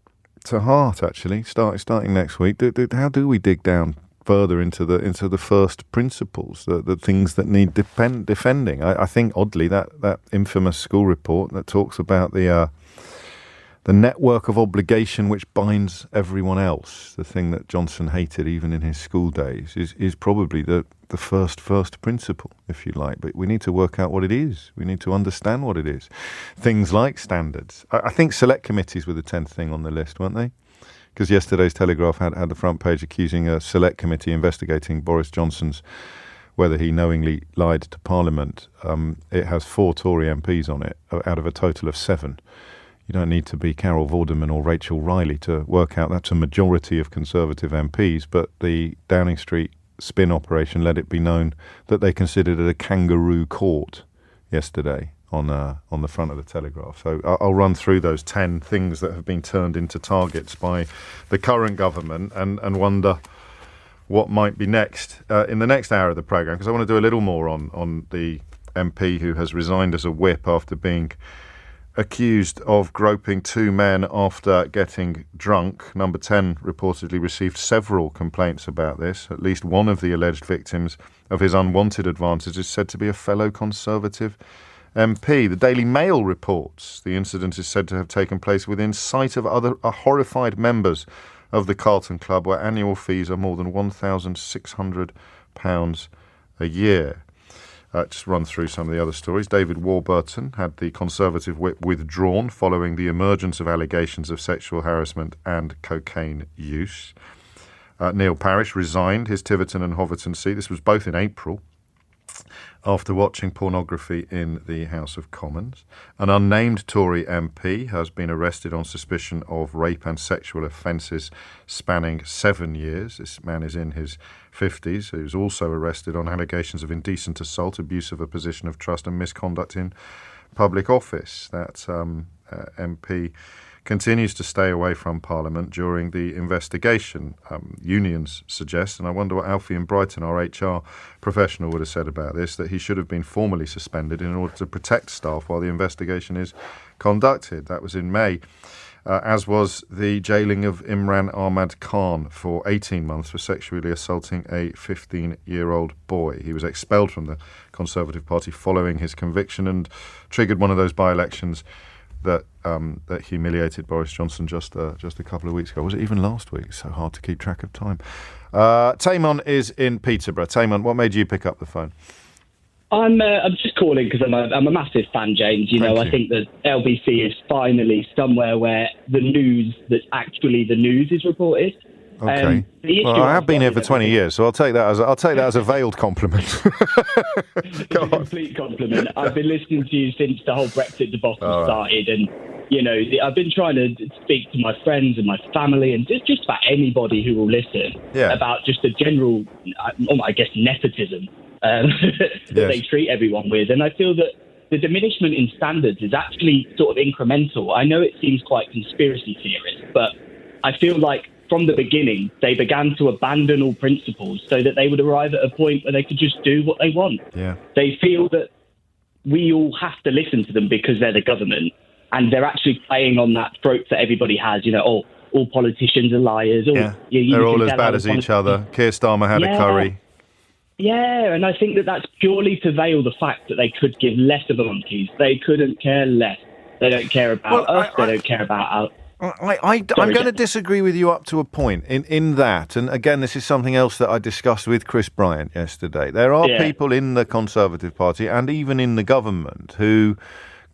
to heart, actually, starting next week. How do we dig down further into the first principles, the things that need defending? I think, oddly, that infamous school report that talks about the network of obligation which binds everyone else, the thing that Johnson hated even in his school days, is probably the first principle, if you like. But we need to work out what it is. We need to understand what it is. Things like standards. I think select committees were the 10th thing on the list, weren't they? because yesterday's Telegraph had the front page accusing a select committee investigating Boris Johnson's whether he knowingly lied to Parliament. It has 4 Tory MPs on it out of a total of 7. You don't need to be Carol Vorderman or Rachel Riley to work out that's a majority of Conservative MPs, but the Downing Street spin operation let it be known that they considered it a kangaroo court yesterday on the front of the Telegraph. So I'll run through those 10 things that have been turned into targets by the current government and wonder what might be next in the next hour of the programme, because I want to do a little more on the MP who has resigned as a whip after being accused of groping 2 men after getting drunk. Number 10 reportedly received several complaints about this. At least one of the alleged victims of his unwanted advances is said to be a fellow Conservative MP. The Daily Mail reports the incident is said to have taken place within sight of other horrified members of the Carlton Club, where annual fees are more than £1,600 a year. Just run through some of the other stories. David Warburton had the Conservative whip withdrawn following the emergence of allegations of sexual harassment and cocaine use. Neil Parish resigned his Tiverton and Hoverton seat. This was both in April, after watching pornography in the House of Commons. An unnamed Tory MP has been arrested on suspicion of rape and sexual offences spanning 7 years. This man is in his 50s. He was also arrested on allegations of indecent assault, abuse of a position of trust and misconduct in public office. That MP continues to stay away from Parliament during the investigation, unions suggest, and I wonder what Alfie in Brighton, our HR professional, would have said about this, that he should have been formally suspended in order to protect staff while the investigation is conducted. That was in May, as was the jailing of Imran Ahmad Khan for 18 months for sexually assaulting a 15-year-old boy. He was expelled from the Conservative Party following his conviction and triggered one of those by-elections that humiliated Boris Johnson just a couple of weeks ago. Was it even last week? It's so hard to keep track of time. Taimon is in Peterborough. Taimon, what made you pick up the phone? I'm just calling because I'm a massive fan, James. I think that LBC is finally somewhere where the news that's actually the news is reported. Okay. Well, I have been here for 20 years, so I'll take that as a veiled compliment. It's a complete compliment. I've been listening to you since the whole Brexit debacle started, and I've been trying to speak to my friends and my family and just about anybody who will listen about just the general, I guess, nepotism that they treat everyone with, and I feel that the diminishment in standards is actually sort of incremental. I know it seems quite conspiracy theorist, but I feel like from the beginning, they began to abandon all principles so that they would arrive at a point where they could just do what they want. Yeah. They feel that we all have to listen to them because they're the government, and they're actually playing on that trope that everybody has, all politicians are liars. They're all as bad as each other. Keir Starmer had a curry. Yeah, and I think that that's purely to veil the fact that they could give less of a monkeys. They couldn't care less. They don't care about us. They don't care about our... I'm going to disagree with you up to a point in that, and again, this is something else that I discussed with Chris Bryant yesterday. There are people in the Conservative Party and even in the government who,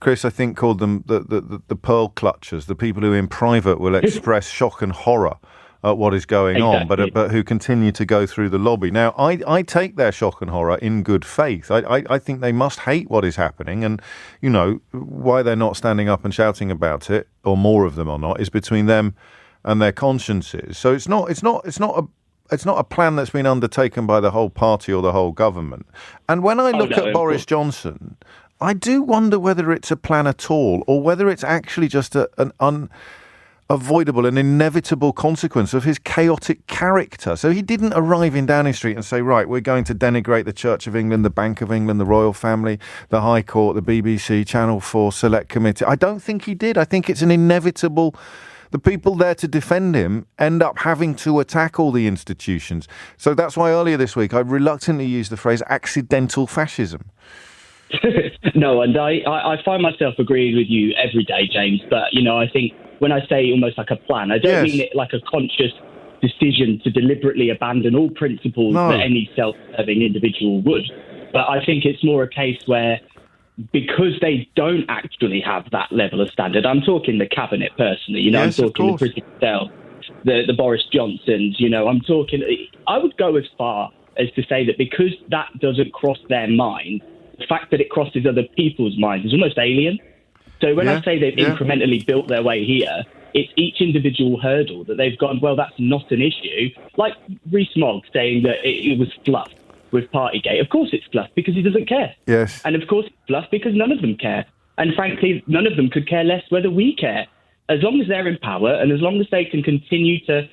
Chris, I think, called them the pearl clutchers, the people who in private will express shock and horror at what is going on, but who continue to go through the lobby. Now, I take their shock and horror in good faith. I think they must hate what is happening, and why they're not standing up and shouting about it, or more of them or not, is between them and their consciences. So it's not a plan that's been undertaken by the whole party or the whole government. And when I look at Boris Johnson, I do wonder whether it's a plan at all, or whether it's actually just an unavoidable and inevitable consequence of his chaotic character. So he didn't arrive in Downing Street and say, right, we're going to denigrate the Church of England, the Bank of England, the Royal Family, the High Court, the BBC, Channel 4, Select Committee. I don't think he did. I think it's an inevitable... The people there to defend him end up having to attack all the institutions. So that's why earlier this week I reluctantly used the phrase accidental fascism. No, and I find myself agreeing with you every day, James. But, I think when I say almost like a plan, I don't mean it like a conscious decision to deliberately abandon all principles that any self-serving individual would. But I think it's more a case where, because they don't actually have that level of standard, I'm talking the cabinet personally, I'm talking the British itself, the Boris Johnsons. I'm talking. I would go as far as to say that because that doesn't cross their mind, the fact that it crosses other people's minds is almost alien. So when I say they've incrementally built their way here, it's each individual hurdle that they've gone, well, that's not an issue. Like Rees-Mogg saying that it was fluff with Partygate. Of course it's fluff because he doesn't care. Yes. And of course it's fluff because none of them care. And frankly, none of them could care less whether we care. As long as they're in power and as long as they can continue to,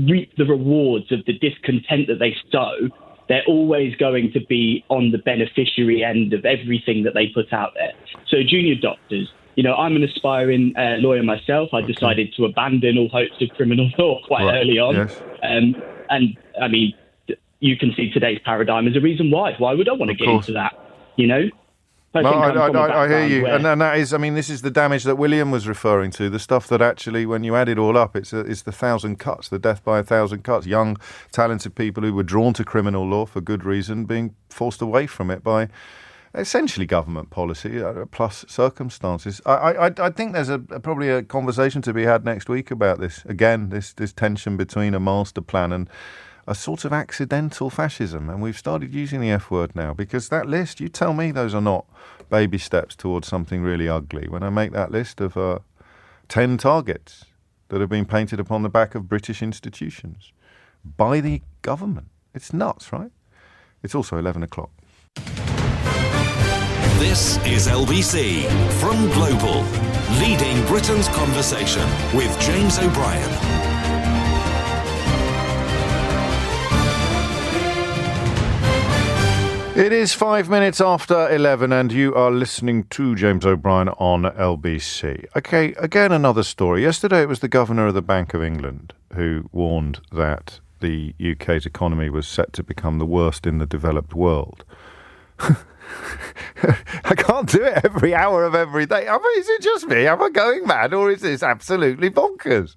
reap the rewards of the discontent that they sow, they're always going to be on the beneficiary end of everything that they put out there. So junior doctors, I'm an aspiring lawyer myself. I decided to abandon all hopes of criminal law quite early on. Yes. And I mean, you can see today's paradigm as a reason why. Why would I want to get into that, I hear you. And that is, this is the damage that William was referring to, the stuff that actually, when you add it all up, it's the 1,000 cuts, the death by 1,000 cuts. Young, talented people who were drawn to criminal law for good reason being forced away from it by essentially government policy plus circumstances. I think there's probably a conversation to be had next week about this. Again, this tension between a master plan and a sort of accidental fascism. And we've started using the F word now because that list, you tell me those are not baby steps towards something really ugly. When I make that list of 10 targets that have been painted upon the back of British institutions by the government. It's nuts, right? It's also 11 o'clock. This is LBC from Global, leading Britain's conversation with James O'Brien. It is 5 minutes after 11 and you are listening to James O'Brien on LBC. Okay, again, another story. Yesterday it was the Governor of the Bank of England who warned that the UK's economy was set to become the worst in the developed world. I can't do it every hour of every day. Is it just me? Am I going mad or is this absolutely bonkers?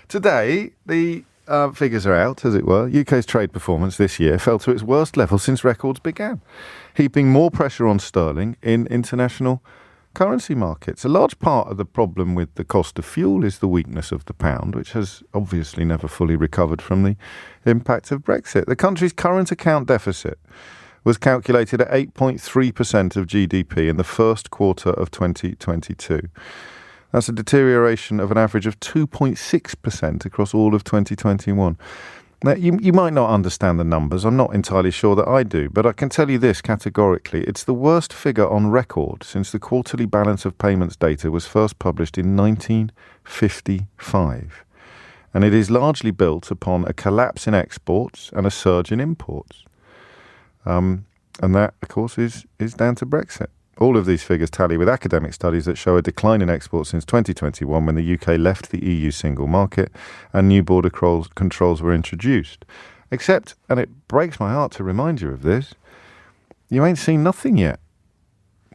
Today, the figures are out, as it were. UK's trade performance this year fell to its worst level since records began, heaping more pressure on sterling in international currency markets. A large part of the problem with the cost of fuel is the weakness of the pound, which has obviously never fully recovered from the impact of Brexit. The country's current account deficit was calculated at 8.3% of GDP in the first quarter of 2022. That's a deterioration of an average of 2.6% across all of 2021. Now, you might not understand the numbers. I'm not entirely sure that I do, but I can tell you this categorically. It's the worst figure on record since the quarterly balance of payments data was first published in 1955. And it is largely built upon a collapse in exports and a surge in imports. And that, of course, is down to Brexit. All of these figures tally with academic studies that show a decline in exports since 2021 when the UK left the EU single market and new border controls were introduced. Except, and it breaks my heart to remind you of this, you ain't seen nothing yet.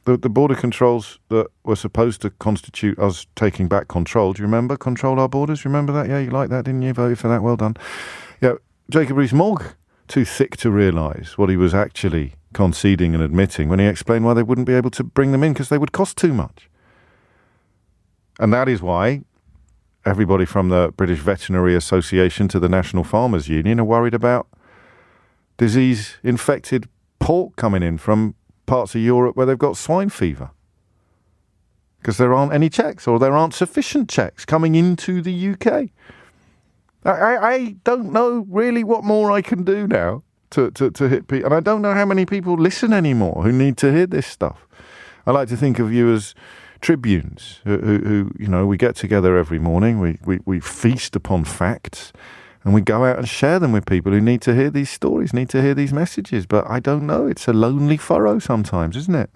The border controls that were supposed to constitute us taking back control, do you remember? Control our borders, remember that? Yeah, you liked that, didn't you? Voted for that, well done. Yeah, Jacob Rees-Mogg, too thick to realise what he was actually conceding and admitting when he explained why they wouldn't be able to bring them in because they would cost too much. And that is why everybody from the British Veterinary Association to the National Farmers Union are worried about disease-infected pork coming in from parts of Europe where they've got swine fever. Because there aren't any checks or there aren't sufficient checks coming into the UK. I don't know really what more I can do now to hit people. And I don't know how many people listen anymore who need to hear this stuff. I like to think of you as tribunes who we get together every morning, we feast upon facts, and we go out and share them with people who need to hear these stories, need to hear these messages. But I don't know, it's a lonely furrow sometimes, isn't it?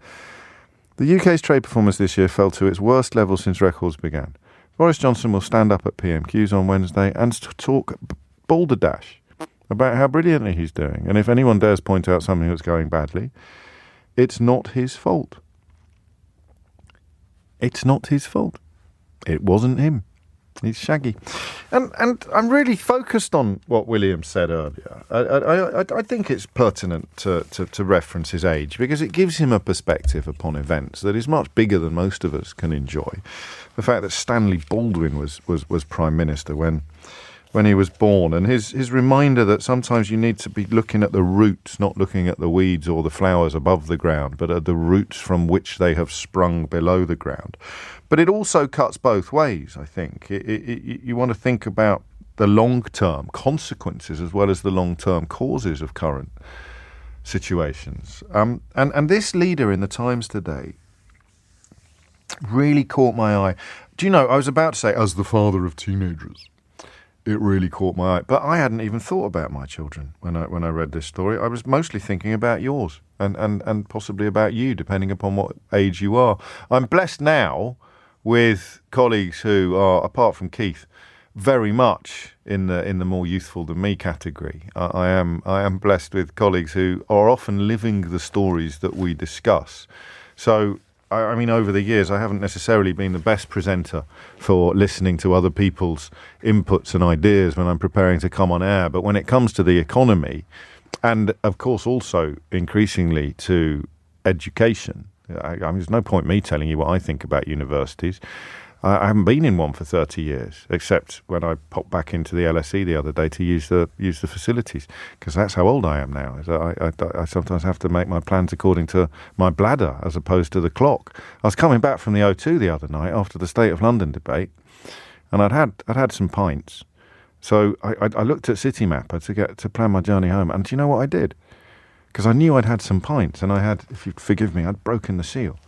The UK's trade performance this year fell to its worst level since records began. Boris Johnson will stand up at PMQs on Wednesday and talk balderdash about how brilliantly he's doing. And if anyone dares point out something that's going badly, it's not his fault. It's not his fault. It wasn't him. He's shaggy. And I'm really focused on what William said earlier. I think it's pertinent to reference his age because it gives him a perspective upon events that is much bigger than most of us can enjoy. The fact that Stanley Baldwin was Prime Minister when he was born, and his reminder that sometimes you need to be looking at the roots, not looking at the weeds or the flowers above the ground, but at the roots from which they have sprung below the ground. But it also cuts both ways, I think. You want to think about the long-term consequences as well as the long-term causes of current situations. And this leader in the Times today really caught my eye. Do you know, I was about to say, as the father of teenagers, it really caught my eye. But I hadn't even thought about my children when I read this story. I was mostly thinking about yours and possibly about you, depending upon what age you are. I'm blessed now with colleagues who are, apart from Keith, very much in the more youthful than me category. I am blessed with colleagues who are often living the stories that we discuss. So, I mean, over the years, I haven't necessarily been the best presenter for listening to other people's inputs and ideas when I'm preparing to come on air. But when it comes to the economy, and of course also increasingly to education, I mean, there's no point me telling you what I think about universities. I haven't been in one for 30 years, except when I popped back into the LSE the other day to use the facilities, because that's how old I am now. I sometimes have to make my plans according to my bladder as opposed to the clock. I was coming back from the O2 the other night after the State of London debate, and I'd had some pints. So I looked at Citymapper to plan my journey home, and do you know what I did? Because I knew I'd had some pints, and I had, if you'd forgive me, I'd broken the seal.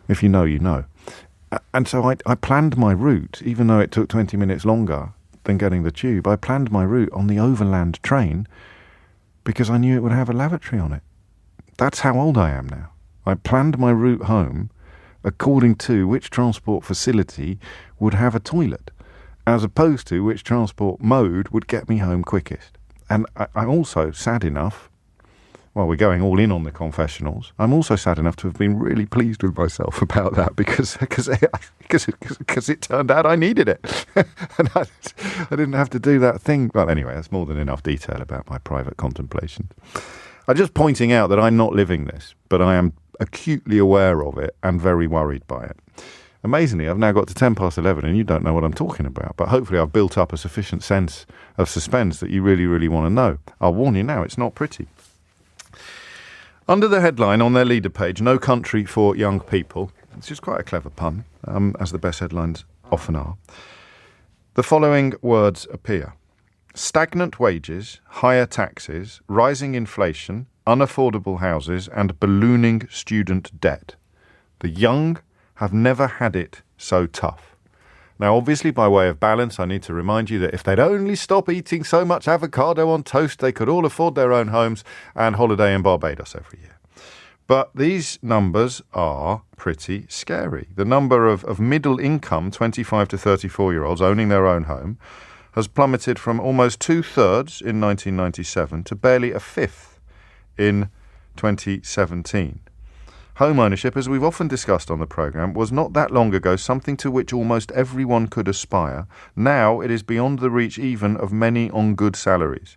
If you know, you know. And so I planned my route, even though it took 20 minutes longer than getting the tube. I planned my route on the overland train because I knew it would have a lavatory on it. That's how old I am now. I planned my route home according to which transport facility would have a toilet, as opposed to which transport mode would get me home quickest. And I'm also sad enough, well, we're going all in on the confessionals. I'm also sad enough to have been really pleased with myself about that because it turned out I needed it. And I didn't have to do that thing. Well, anyway, that's more than enough detail about my private contemplations. I'm just pointing out that I'm not living this, but I am acutely aware of it and very worried by it. Amazingly, I've now got to 11:10 and you don't know what I'm talking about, but hopefully I've built up a sufficient sense of suspense that you really, really want to know. I'll warn you now, it's not pretty. Under the headline on their leader page, No Country for Young People, which is quite a clever pun, as the best headlines often are, the following words appear. Stagnant wages, higher taxes, rising inflation, unaffordable houses and ballooning student debt. The young have never had it so tough. Now, obviously, by way of balance, I need to remind you that if they'd only stop eating so much avocado on toast, they could all afford their own homes and holiday in Barbados every year. But these numbers are pretty scary. The number of middle-income 25 to 34-year-olds owning their own home has plummeted from almost 2/3 in 1997 to barely a fifth in 2017. Home ownership, as we've often discussed on the programme, was not that long ago something to which almost everyone could aspire. Now it is beyond the reach even of many on good salaries.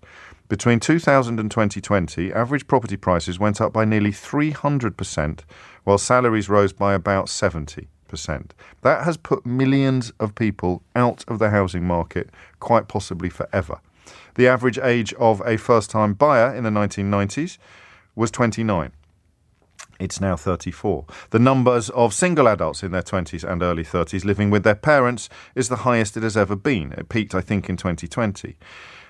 Between 2000 and 2020, average property prices went up by nearly 300%, while salaries rose by about 70%. That has put millions of people out of the housing market, quite possibly forever. The average age of a first-time buyer in the 1990s was 29. It's now 34. The numbers of single adults in their 20s and early 30s living with their parents is the highest it has ever been. It peaked, I think, in 2020.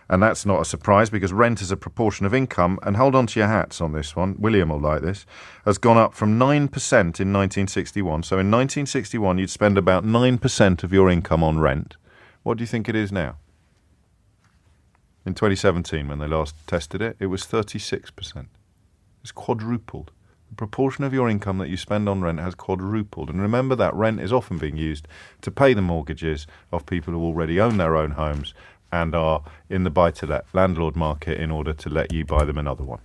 And that's not a surprise because rent as a proportion of income, and hold on to your hats on this one, William will like this, has gone up from 9% in 1961. So in 1961, you'd spend about 9% of your income on rent. What do you think it is now? In 2017, when they last tested it, it was 36%. It's quadrupled. The proportion of your income that you spend on rent has quadrupled. And remember that rent is often being used to pay the mortgages of people who already own their own homes and are in the buy-to-let landlord market in order to let you buy them another one.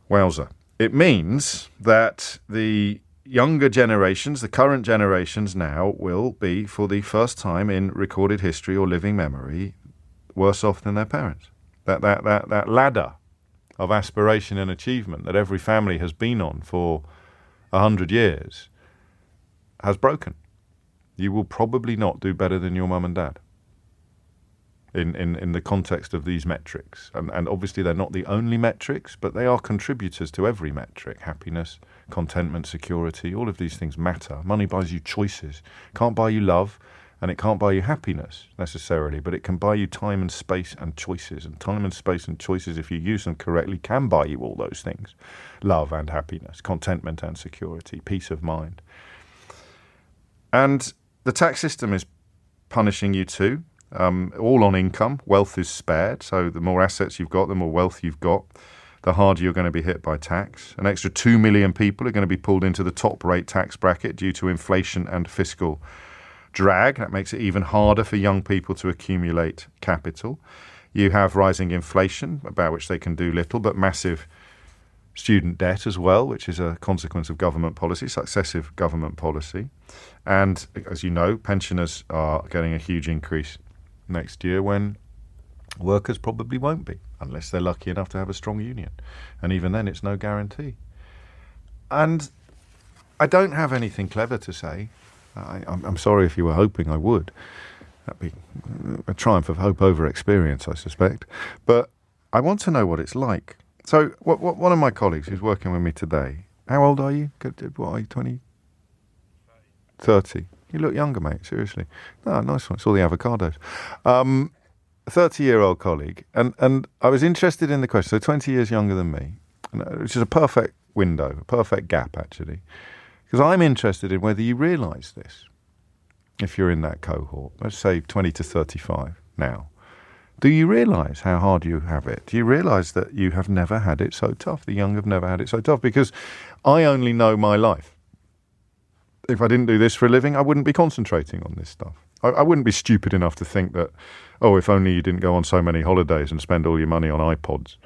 Wowza. It means that the younger generations, the current generations now, will be, for the first time in recorded history or living memory, worse off than their parents. That ladder of aspiration and achievement that every family has been on for 100 years has broken. You will probably not do better than your mum and dad in the context of these metrics. And obviously they're not the only metrics, but they are contributors to every metric. Happiness, contentment, security, all of these things matter. Money buys you choices. Can't buy you love, and it can't buy you happiness necessarily, but it can buy you time and space and choices. And time and space and choices, if you use them correctly, can buy you all those things. Love and happiness, contentment and security, peace of mind. And the tax system is punishing you too, all on income. Wealth is spared, so the more assets you've got, the more wealth you've got, the harder you're going to be hit by tax. An extra 2 million people are going to be pulled into the top rate tax bracket due to inflation and fiscal drag. That makes it even harder for young people to accumulate capital. You have rising inflation, about which they can do little, but massive student debt as well, which is a consequence of government policy, successive government policy. And as you know, pensioners are getting a huge increase next year when workers probably won't be, unless they're lucky enough to have a strong union. And even then, it's no guarantee. And I don't have anything clever to say. I'm sorry if you were hoping I would. That'd be a triumph of hope over experience, I suspect. But I want to know what it's like. So one of my colleagues who's working with me today, how old are you? What are you, 20? 30. You look younger, mate, seriously. No, nice one. It's all the avocados. 30-year-old colleague. And I was interested in the question. So 20 years younger than me, which is a perfect window, a perfect gap, actually. Because I'm interested in whether you realise this, if you're in that cohort. Let's say 20 to 35 now. Do you realise how hard you have it? Do you realise that you have never had it so tough? The young have never had it so tough. Because I only know my life. If I didn't do this for a living, I wouldn't be concentrating on this stuff. I wouldn't be stupid enough to think that, oh, if only you didn't go on so many holidays and spend all your money on iPods.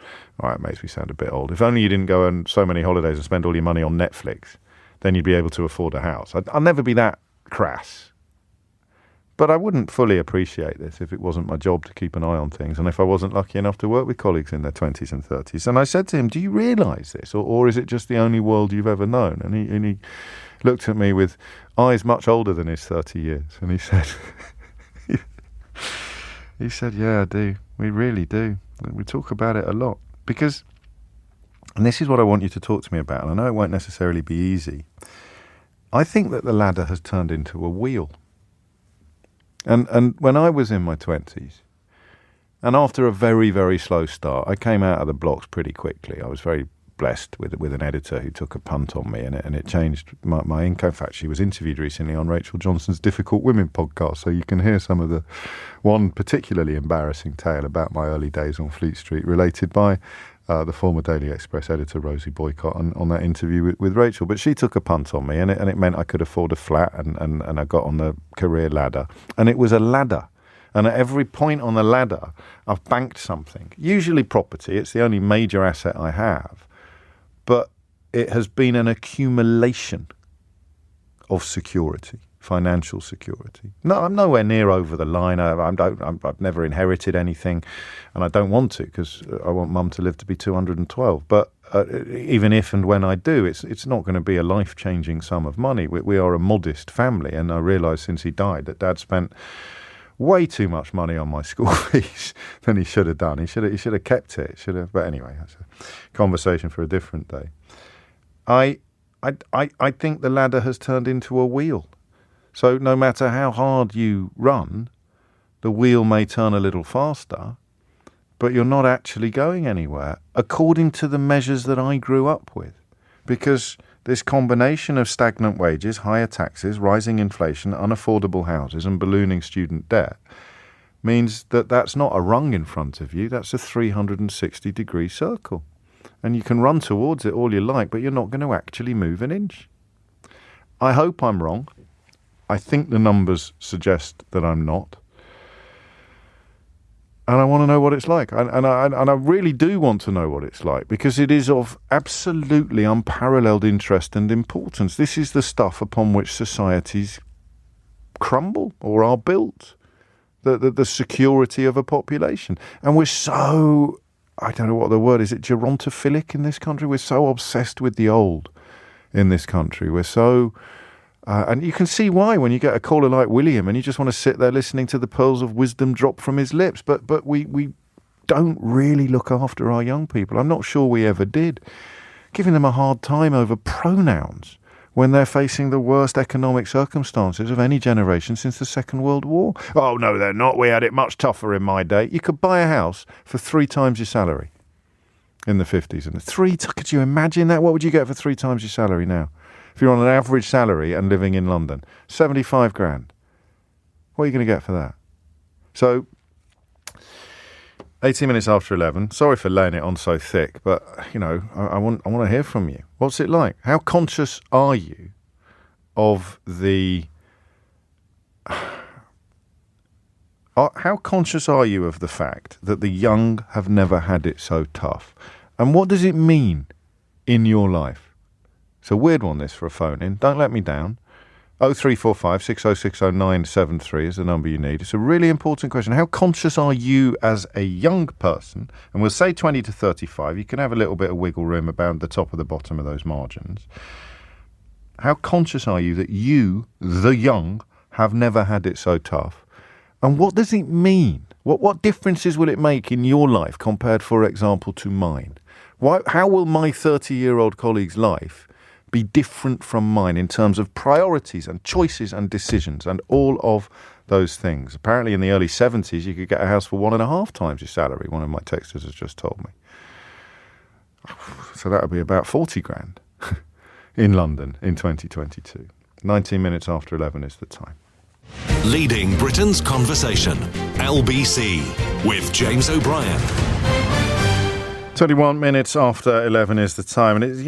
All right, it makes me sound a bit old. If only you didn't go on so many holidays and spend all your money on Netflix, then you'd be able to afford a house. I'll never be that crass. But I wouldn't fully appreciate this if it wasn't my job to keep an eye on things and if I wasn't lucky enough to work with colleagues in their 20s and 30s. And I said to him, do you realise this? Or is it just the only world you've ever known? And he looked at me with eyes much older than his 30 years. And he said, yeah, I do. We really do. We talk about it a lot. Because, and this is what I want you to talk to me about, and I know it won't necessarily be easy. I think that the ladder has turned into a wheel. And when I was in my 20s, and after a very, very slow start, I came out of the blocks pretty quickly. I was very blessed with an editor who took a punt on me, and it changed my income. In fact, she was interviewed recently on Rachel Johnson's Difficult Women podcast, so you can hear some of the one particularly embarrassing tale about my early days on Fleet Street related by the former Daily Express editor Rosie Boycott on that interview with Rachel. But she took a punt on me, and it meant I could afford a flat, and I got on the career ladder. And it was a ladder. And at every point on the ladder, I've banked something. Usually property. It's the only major asset I have. But it has been an accumulation of security, financial security. No, I'm nowhere near over the line. I've never inherited anything, and I don't want to because I want Mum to live to be 212. But even if and when I do, it's not going to be a life-changing sum of money. We are a modest family, and I realise since he died that Dad spent way too much money on my school fees than he should have done. He should have kept it. But anyway, that's a conversation for a different day. I think the ladder has turned into a wheel. So no matter how hard you run, the wheel may turn a little faster, but you're not actually going anywhere, according to the measures that I grew up with. Because this combination of stagnant wages, higher taxes, rising inflation, unaffordable houses and ballooning student debt means that that's not a rung in front of you, that's a 360-degree circle. And you can run towards it all you like, but you're not going to actually move an inch. I hope I'm wrong. I think the numbers suggest that I'm not. And I want to know what it's like. And I really do want to know what it's like, because it is of absolutely unparalleled interest and importance. This is the stuff upon which societies crumble or are built. The security of a population. And we're so, I don't know what the word is, gerontophilic in this country? We're so obsessed with the old in this country. We're so... and you can see why when you get a caller like William and you just want to sit there listening to the pearls of wisdom drop from his lips. But we don't really look after our young people. I'm not sure we ever did. Giving them a hard time over pronouns when they're facing the worst economic circumstances of any generation since the Second World War. Oh, no, they're not. We had it much tougher in my day. You could buy a house for 3 times your salary in the 50s. And could you imagine that? What would you get for 3 times your salary now? If you're on an average salary and living in London, 75 grand. What are you going to get for that? So, 18 minutes after 11. Sorry for laying it on so thick, but, I want to hear from you. What's it like? How conscious are you of the... How conscious are you of the fact that the young have never had it so tough? And what does it mean in your life? It's a weird one, this, for a phone-in. Don't let me down. 0345 6060 973 is the number you need. It's a really important question. How conscious are you as a young person? And we'll say 20 to 35. You can have a little bit of wiggle room about the top or the bottom of those margins. How conscious are you that you, the young, have never had it so tough? And what does it mean? What differences will it make in your life compared, for example, to mine? How will my 30-year-old colleague's life be different from mine in terms of priorities and choices and decisions and all of those things? Apparently in the early 70s you could get a house for 1.5 times your salary, one of my texters has just told me. So that would be about 40 grand in London in 2022. 19 minutes after 11 is the time. Leading Britain's conversation, LBC, with James O'Brien. 21 minutes after 11 is the time, and it's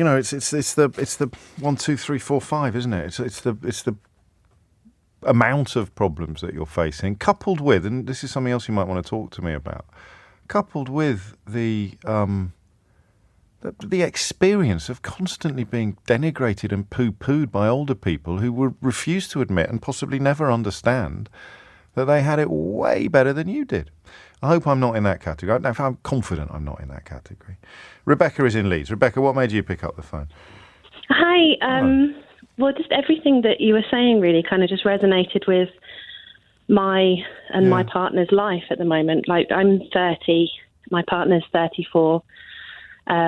the 1, 2, 3, 4, 5, isn't it? It's the amount of problems that you're facing, coupled with, and this is something else you might want to talk to me about, coupled with the experience of constantly being denigrated and poo-pooed by older people who would refuse to admit and possibly never understand that they had it way better than you did. I hope I'm not in that category. I'm confident I'm not in that category. Rebecca is in Leeds. Rebecca, what made you pick up the phone? Hi. Well, just everything that you were saying really kind of just resonated with my partner's life at the moment. Like, I'm 30, my partner's 34.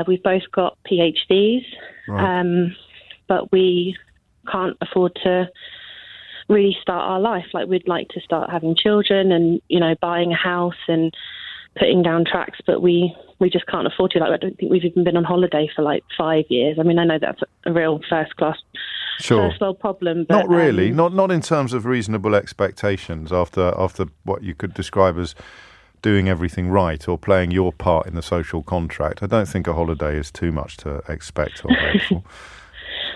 We've both got PhDs, right. But we can't afford to really start our life. Like, we'd like to start having children and, buying a house and putting down tracks, but we just can't afford to. Like, I don't think we've even been on holiday for like 5 years. I mean, I know that's a real first world problem, but not really. Not in terms of reasonable expectations after what you could describe as doing everything right or playing your part in the social contract. I don't think a holiday is too much to expect or hope for.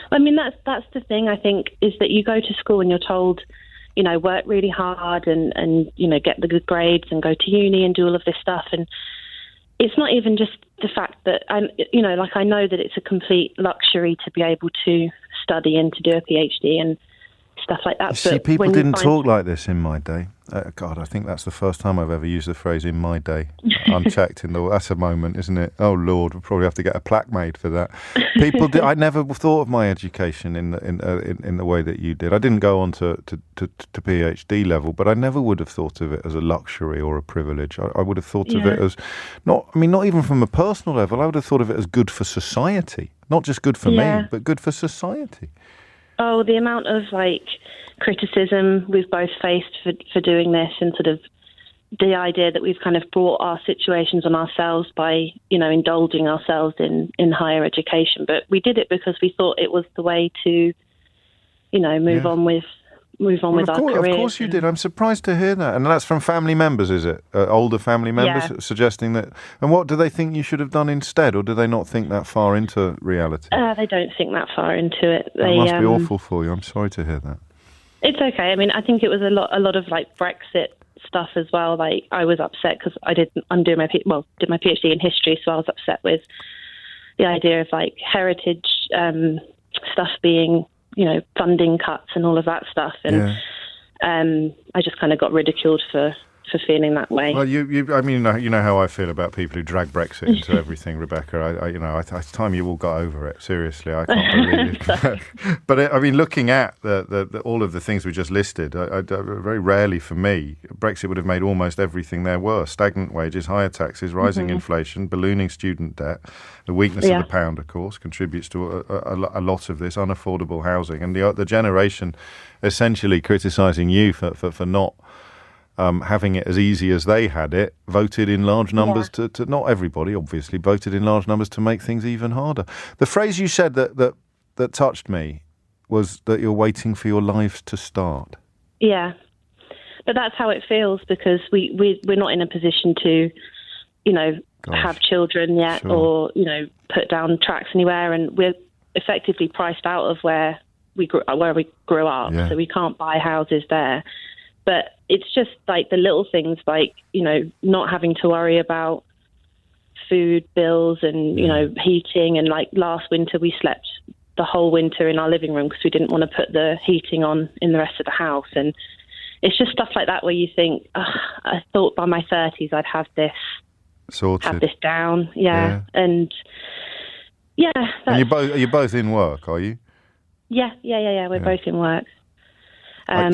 I mean, that's the thing, I think, is that you go to school and you're told, work really hard and get the good grades and go to uni and do all of this stuff. And it's not even just the fact that, I know that it's a complete luxury to be able to study and to do a PhD and stuff like that. See, people didn't talk like this in my day. God, I think that's the first time I've ever used the phrase "in my day" unchecked. That's a moment, isn't it? Oh Lord, we'll probably have to get a plaque made for that. People, I never thought of my education in the way that you did. I didn't go on to PhD level, but I never would have thought of it as a luxury or a privilege. I would have thought of it as not even from a personal level. I would have thought of it as good for society, not just good for me, but good for society. Oh, the amount of criticism we've both faced for doing this, and sort of the idea that we've kind of brought our situations on ourselves by, indulging ourselves in higher education. But we did it because we thought it was the way to, move on with our careers. Of course you did. I'm surprised to hear that. And that's from family members, is it? Older family members suggesting that. And what do they think you should have done instead, or do they not think that far into reality? They don't think that far into it. That must be awful for you. I'm sorry to hear that. It's okay. I mean, I think it was a lot of Brexit stuff as well. Like, I was upset because did my PhD in history, so I was upset with the idea of like heritage stuff being, funding cuts and all of that stuff. And I just kind of got ridiculed for feeling that way. Well, you know how I feel about people who drag Brexit into everything, Rebecca. It's time you all got over it. Seriously, I can't believe it. But looking at the all of the things we just listed, very rarely for me, Brexit would have made almost everything there worse. Stagnant wages, higher taxes, rising inflation, ballooning student debt, the weakness of the pound, of course, contributes to a lot of this, unaffordable housing, and the generation essentially criticising you for not having it as easy as they had it, voted in large numbers to not everybody, obviously, voted in large numbers to make things even harder. The phrase you said that touched me was that you're waiting for your lives to start. Yeah, but that's how it feels, because we're not in a position to, have children yet, or, put down tracks anywhere, and we're effectively priced out of where we grew up, so we can't buy houses there. But it's just like the little things, like, not having to worry about food bills and, heating. And like last winter, we slept the whole winter in our living room because we didn't want to put the heating on in the rest of the house. And it's just stuff like that where you think, I thought by my 30s I'd have this sorted, have this down. Yeah. And and you're both in work, are you? Yeah. We're both in work. When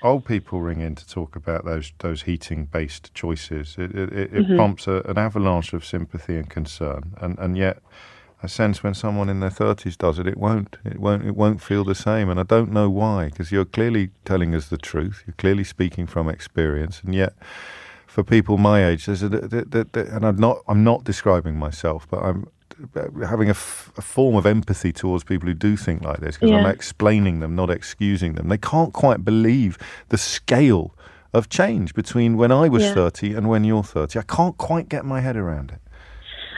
old people ring in to talk about those heating-based choices, it prompts an avalanche of sympathy and concern, and yet I sense when someone in their 30s does it, it won't feel the same, and I don't know why, because you're clearly telling us the truth, you're clearly speaking from experience, and yet for people my age, there's and I'm not describing myself, but I'm having a form of empathy towards people who do think like this, because I'm explaining them, not excusing them. They can't quite believe the scale of change between when I was 30 and when you're 30. I can't quite get my head around it.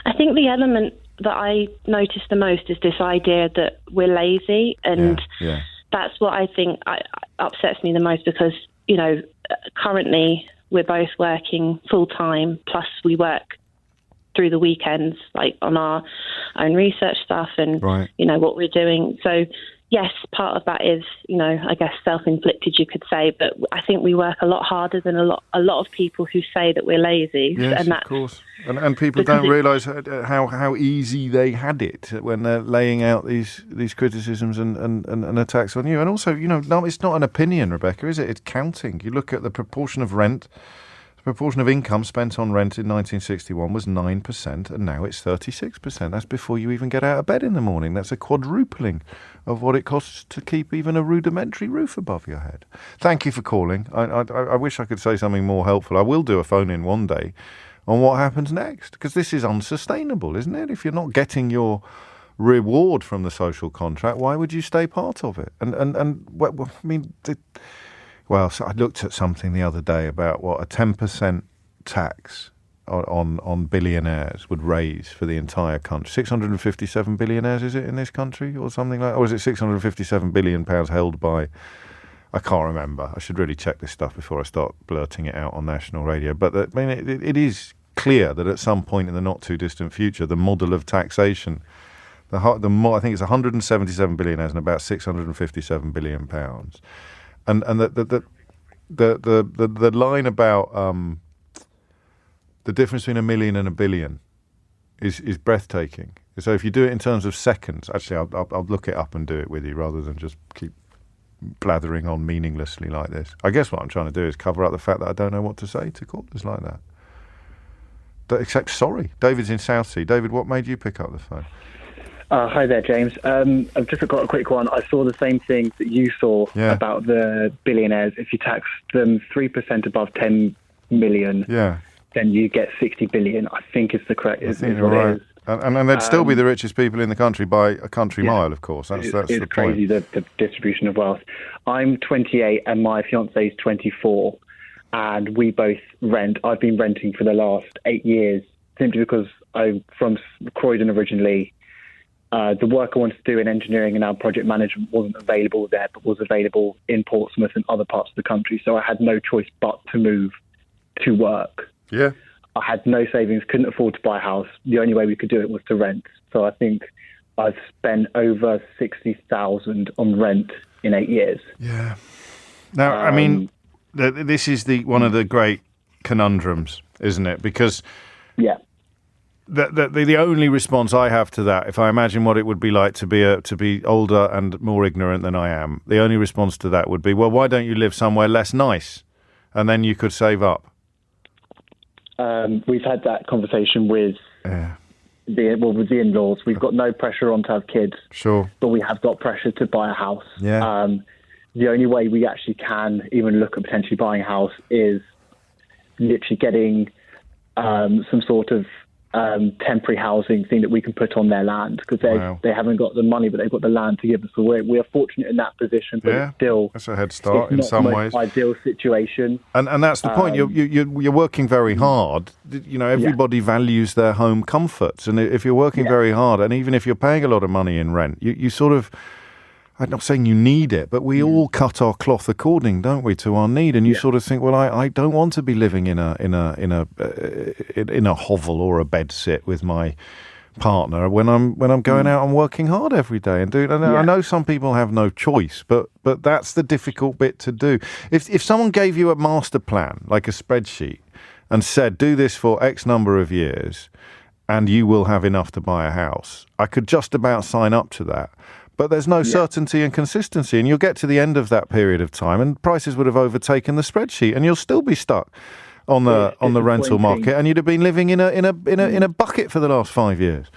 I think the element that I notice the most is this idea that we're lazy, and that's what I think upsets me the most, because, currently we're both working full-time, plus we work through the weekends, like on our own research stuff and, what we're doing. So, yes, part of that is, I guess self-inflicted, you could say, but I think we work a lot harder than a lot of people who say that we're lazy. Yes, and of course. And people don't realise how easy they had it when they're laying out these criticisms and attacks on you. And also, no, it's not an opinion, Rebecca, is it? It's counting. You look at the proportion of rent. The proportion of income spent on rent in 1961 was 9%, and now it's 36%. That's before you even get out of bed in the morning. That's a quadrupling of what it costs to keep even a rudimentary roof above your head. Thank you for calling. I wish I could say something more helpful. I will do a phone-in one day on what happens next, because this is unsustainable, isn't it? If you're not getting your reward from the social contract, why would you stay part of it? Well, so I looked at something the other day about what a 10% tax on billionaires would raise for the entire country. 657 billionaires, is it, in this country, or something like that? Or is it 657 billion pounds held by... I can't remember. I should really check this stuff before I start blurting it out on national radio. But it is clear that at some point in the not-too-distant future, the model of taxation... I think it's 177 billionaires and about 657 billion pounds. And the line about the difference between a million and a billion is breathtaking. So if you do it in terms of seconds, actually, I'll look it up and do it with you rather than just keep blathering on meaninglessly like this. I guess what I'm trying to do is cover up the fact that I don't know what to say to callers like that. Except sorry. David's in Southsea. David, what made you pick up the phone? Hi there, James. I've just got a quick one. I saw the same thing that you saw about the billionaires. If you tax them 3% above 10 million, then you get 60 billion, I think is the correct. I think you're right. And they'd still be the richest people in the country by a country mile, of course. That's the crazy, point. the distribution of wealth. I'm 28 and my fiancé is 24, and we both rent. I've been renting for the last 8 years simply because I'm from Croydon originally. the work I wanted to do in engineering and now project management wasn't available there, but was available in Portsmouth and other parts of the country. So I had no choice but to move to work. Yeah. I had no savings, couldn't afford to buy a house. The only way we could do it was to rent. So I think I've spent over 60,000 on rent in 8 years. Yeah. Now, I mean, this is one of the great conundrums, isn't it? Because the only response I have to that, if I imagine what it would be like to be older and more ignorant than I am, the only response to that would be, well, why don't you live somewhere less nice, and then you could save up? We've had that conversation with with the in-laws. We've got no pressure on to have kids. Sure. But we have got pressure to buy a house. Yeah. The only way we actually can even look at potentially buying a house is literally getting some sort of temporary housing thing that we can put on their land, because they haven't got the money, but they've got the land to give us. So we are fortunate in that position, but it's still that's a head start in some ways. Ideal situation, and that's the point. You're working very hard. You know, everybody values their home comforts, and if you're working very hard, and even if you're paying a lot of money in rent, you sort of. I'm not saying you need it, but we all cut our cloth according, don't we, to our need? And you sort of think, well, I don't want to be living in a hovel or a bed sit with my partner when I'm going out and working hard every day and doing. And I know some people have no choice, but that's the difficult bit to do. If someone gave you a master plan, like a spreadsheet, and said, do this for X number of years, and you will have enough to buy a house, I could just about sign up to that. But there's no certainty and consistency, and you'll get to the end of that period of time, and prices would have overtaken the spreadsheet, and you'll still be stuck on the rental market, and you'd have been living in a bucket for the last 5 years.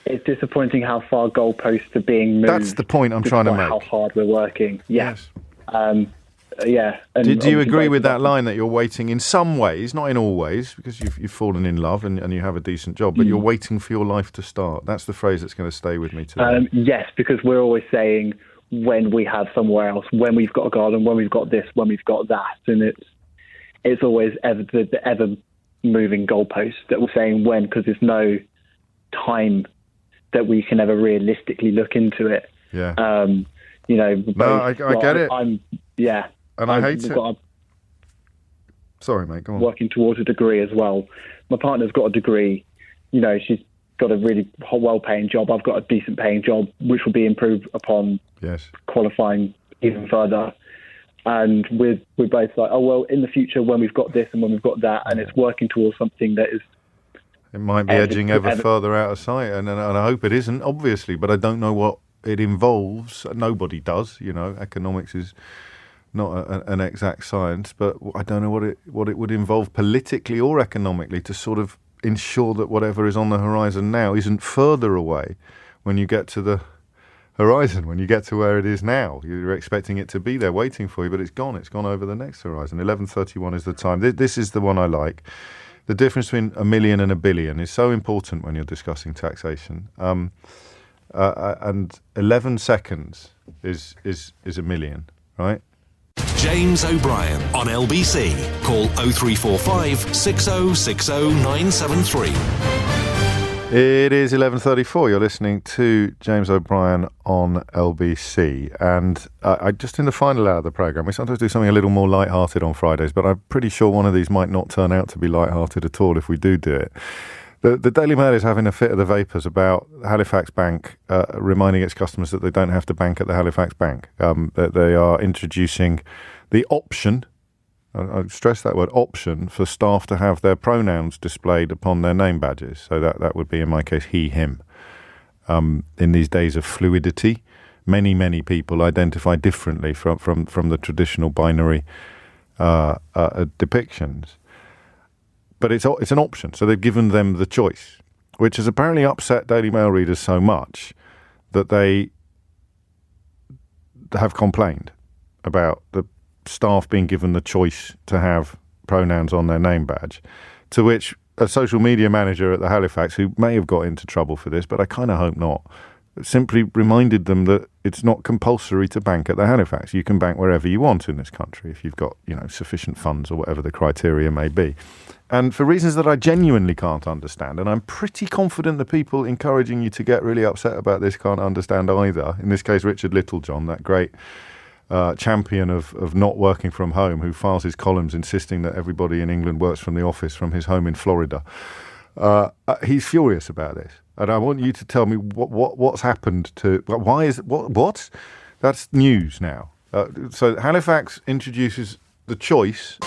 It's disappointing how far goalposts are being moved. That's the point I'm trying to make. How hard we're working. Yes. Do you agree with that line that you're waiting in some ways, not in all ways, because you've fallen in love and you have a decent job, but you're waiting for your life to start? That's the phrase that's going to stay with me today. Yes, because we're always saying when we have somewhere else, when we've got a garden, when we've got this, when we've got that, and it's always the ever moving goalpost that we're saying when, because there's no time that we can ever realistically look into it. Yeah. I get it. And I hate it. Sorry, mate, go on. Working towards a degree as well. My partner's got a degree. You know, she's got a really well-paying job. I've got a decent-paying job, which will be improved upon qualifying even further. And we're both like, oh, well, in the future, when we've got this and when we've got that, and it's working towards something that is... It might be edging ever further out of sight, and I hope it isn't, obviously, but I don't know what it involves. Nobody does, you know. Economics is not an exact science, but I don't know what it would involve politically or economically to sort of ensure that whatever is on the horizon now isn't further away when you get to the horizon, when you get to where it is now. You're expecting it to be there waiting for you, but it's gone. It's gone over the next horizon. 11:31 is the time. This is the one I like. The difference between a million and a billion is so important when you're discussing taxation. And 11 seconds is a million, right? James O'Brien on LBC. Call 0345 6060 973. It is 11:34. You're listening to James O'Brien on LBC. And I just in the final hour of the programme, we sometimes do something a little more light-hearted on Fridays, but I'm pretty sure one of these might not turn out to be light-hearted at all if we do it. The Daily Mail is having a fit of the vapours about Halifax Bank reminding its customers that they don't have to bank at the Halifax Bank. That they are introducing the option, I stress that word, option, for staff to have their pronouns displayed upon their name badges. So that would be, in my case, he, him. In these days of fluidity, many people identify differently from the traditional binary depictions. But it's an option, so they've given them the choice, which has apparently upset Daily Mail readers so much that they have complained about the staff being given the choice to have pronouns on their name badge, to which a social media manager at the Halifax, who may have got into trouble for this, but I kind of hope not, simply reminded them that it's not compulsory to bank at the Halifax. You can bank wherever you want in this country if you've got, sufficient funds or whatever the criteria may be. And for reasons that I genuinely can't understand, and I'm pretty confident the people encouraging you to get really upset about this can't understand either. In this case, Richard Littlejohn, that great champion of not working from home, who files his columns insisting that everybody in England works from the office from his home in Florida. He's furious about this. And I want you to tell me what's happened to... Why is... What? That's news now. So Halifax introduces the choice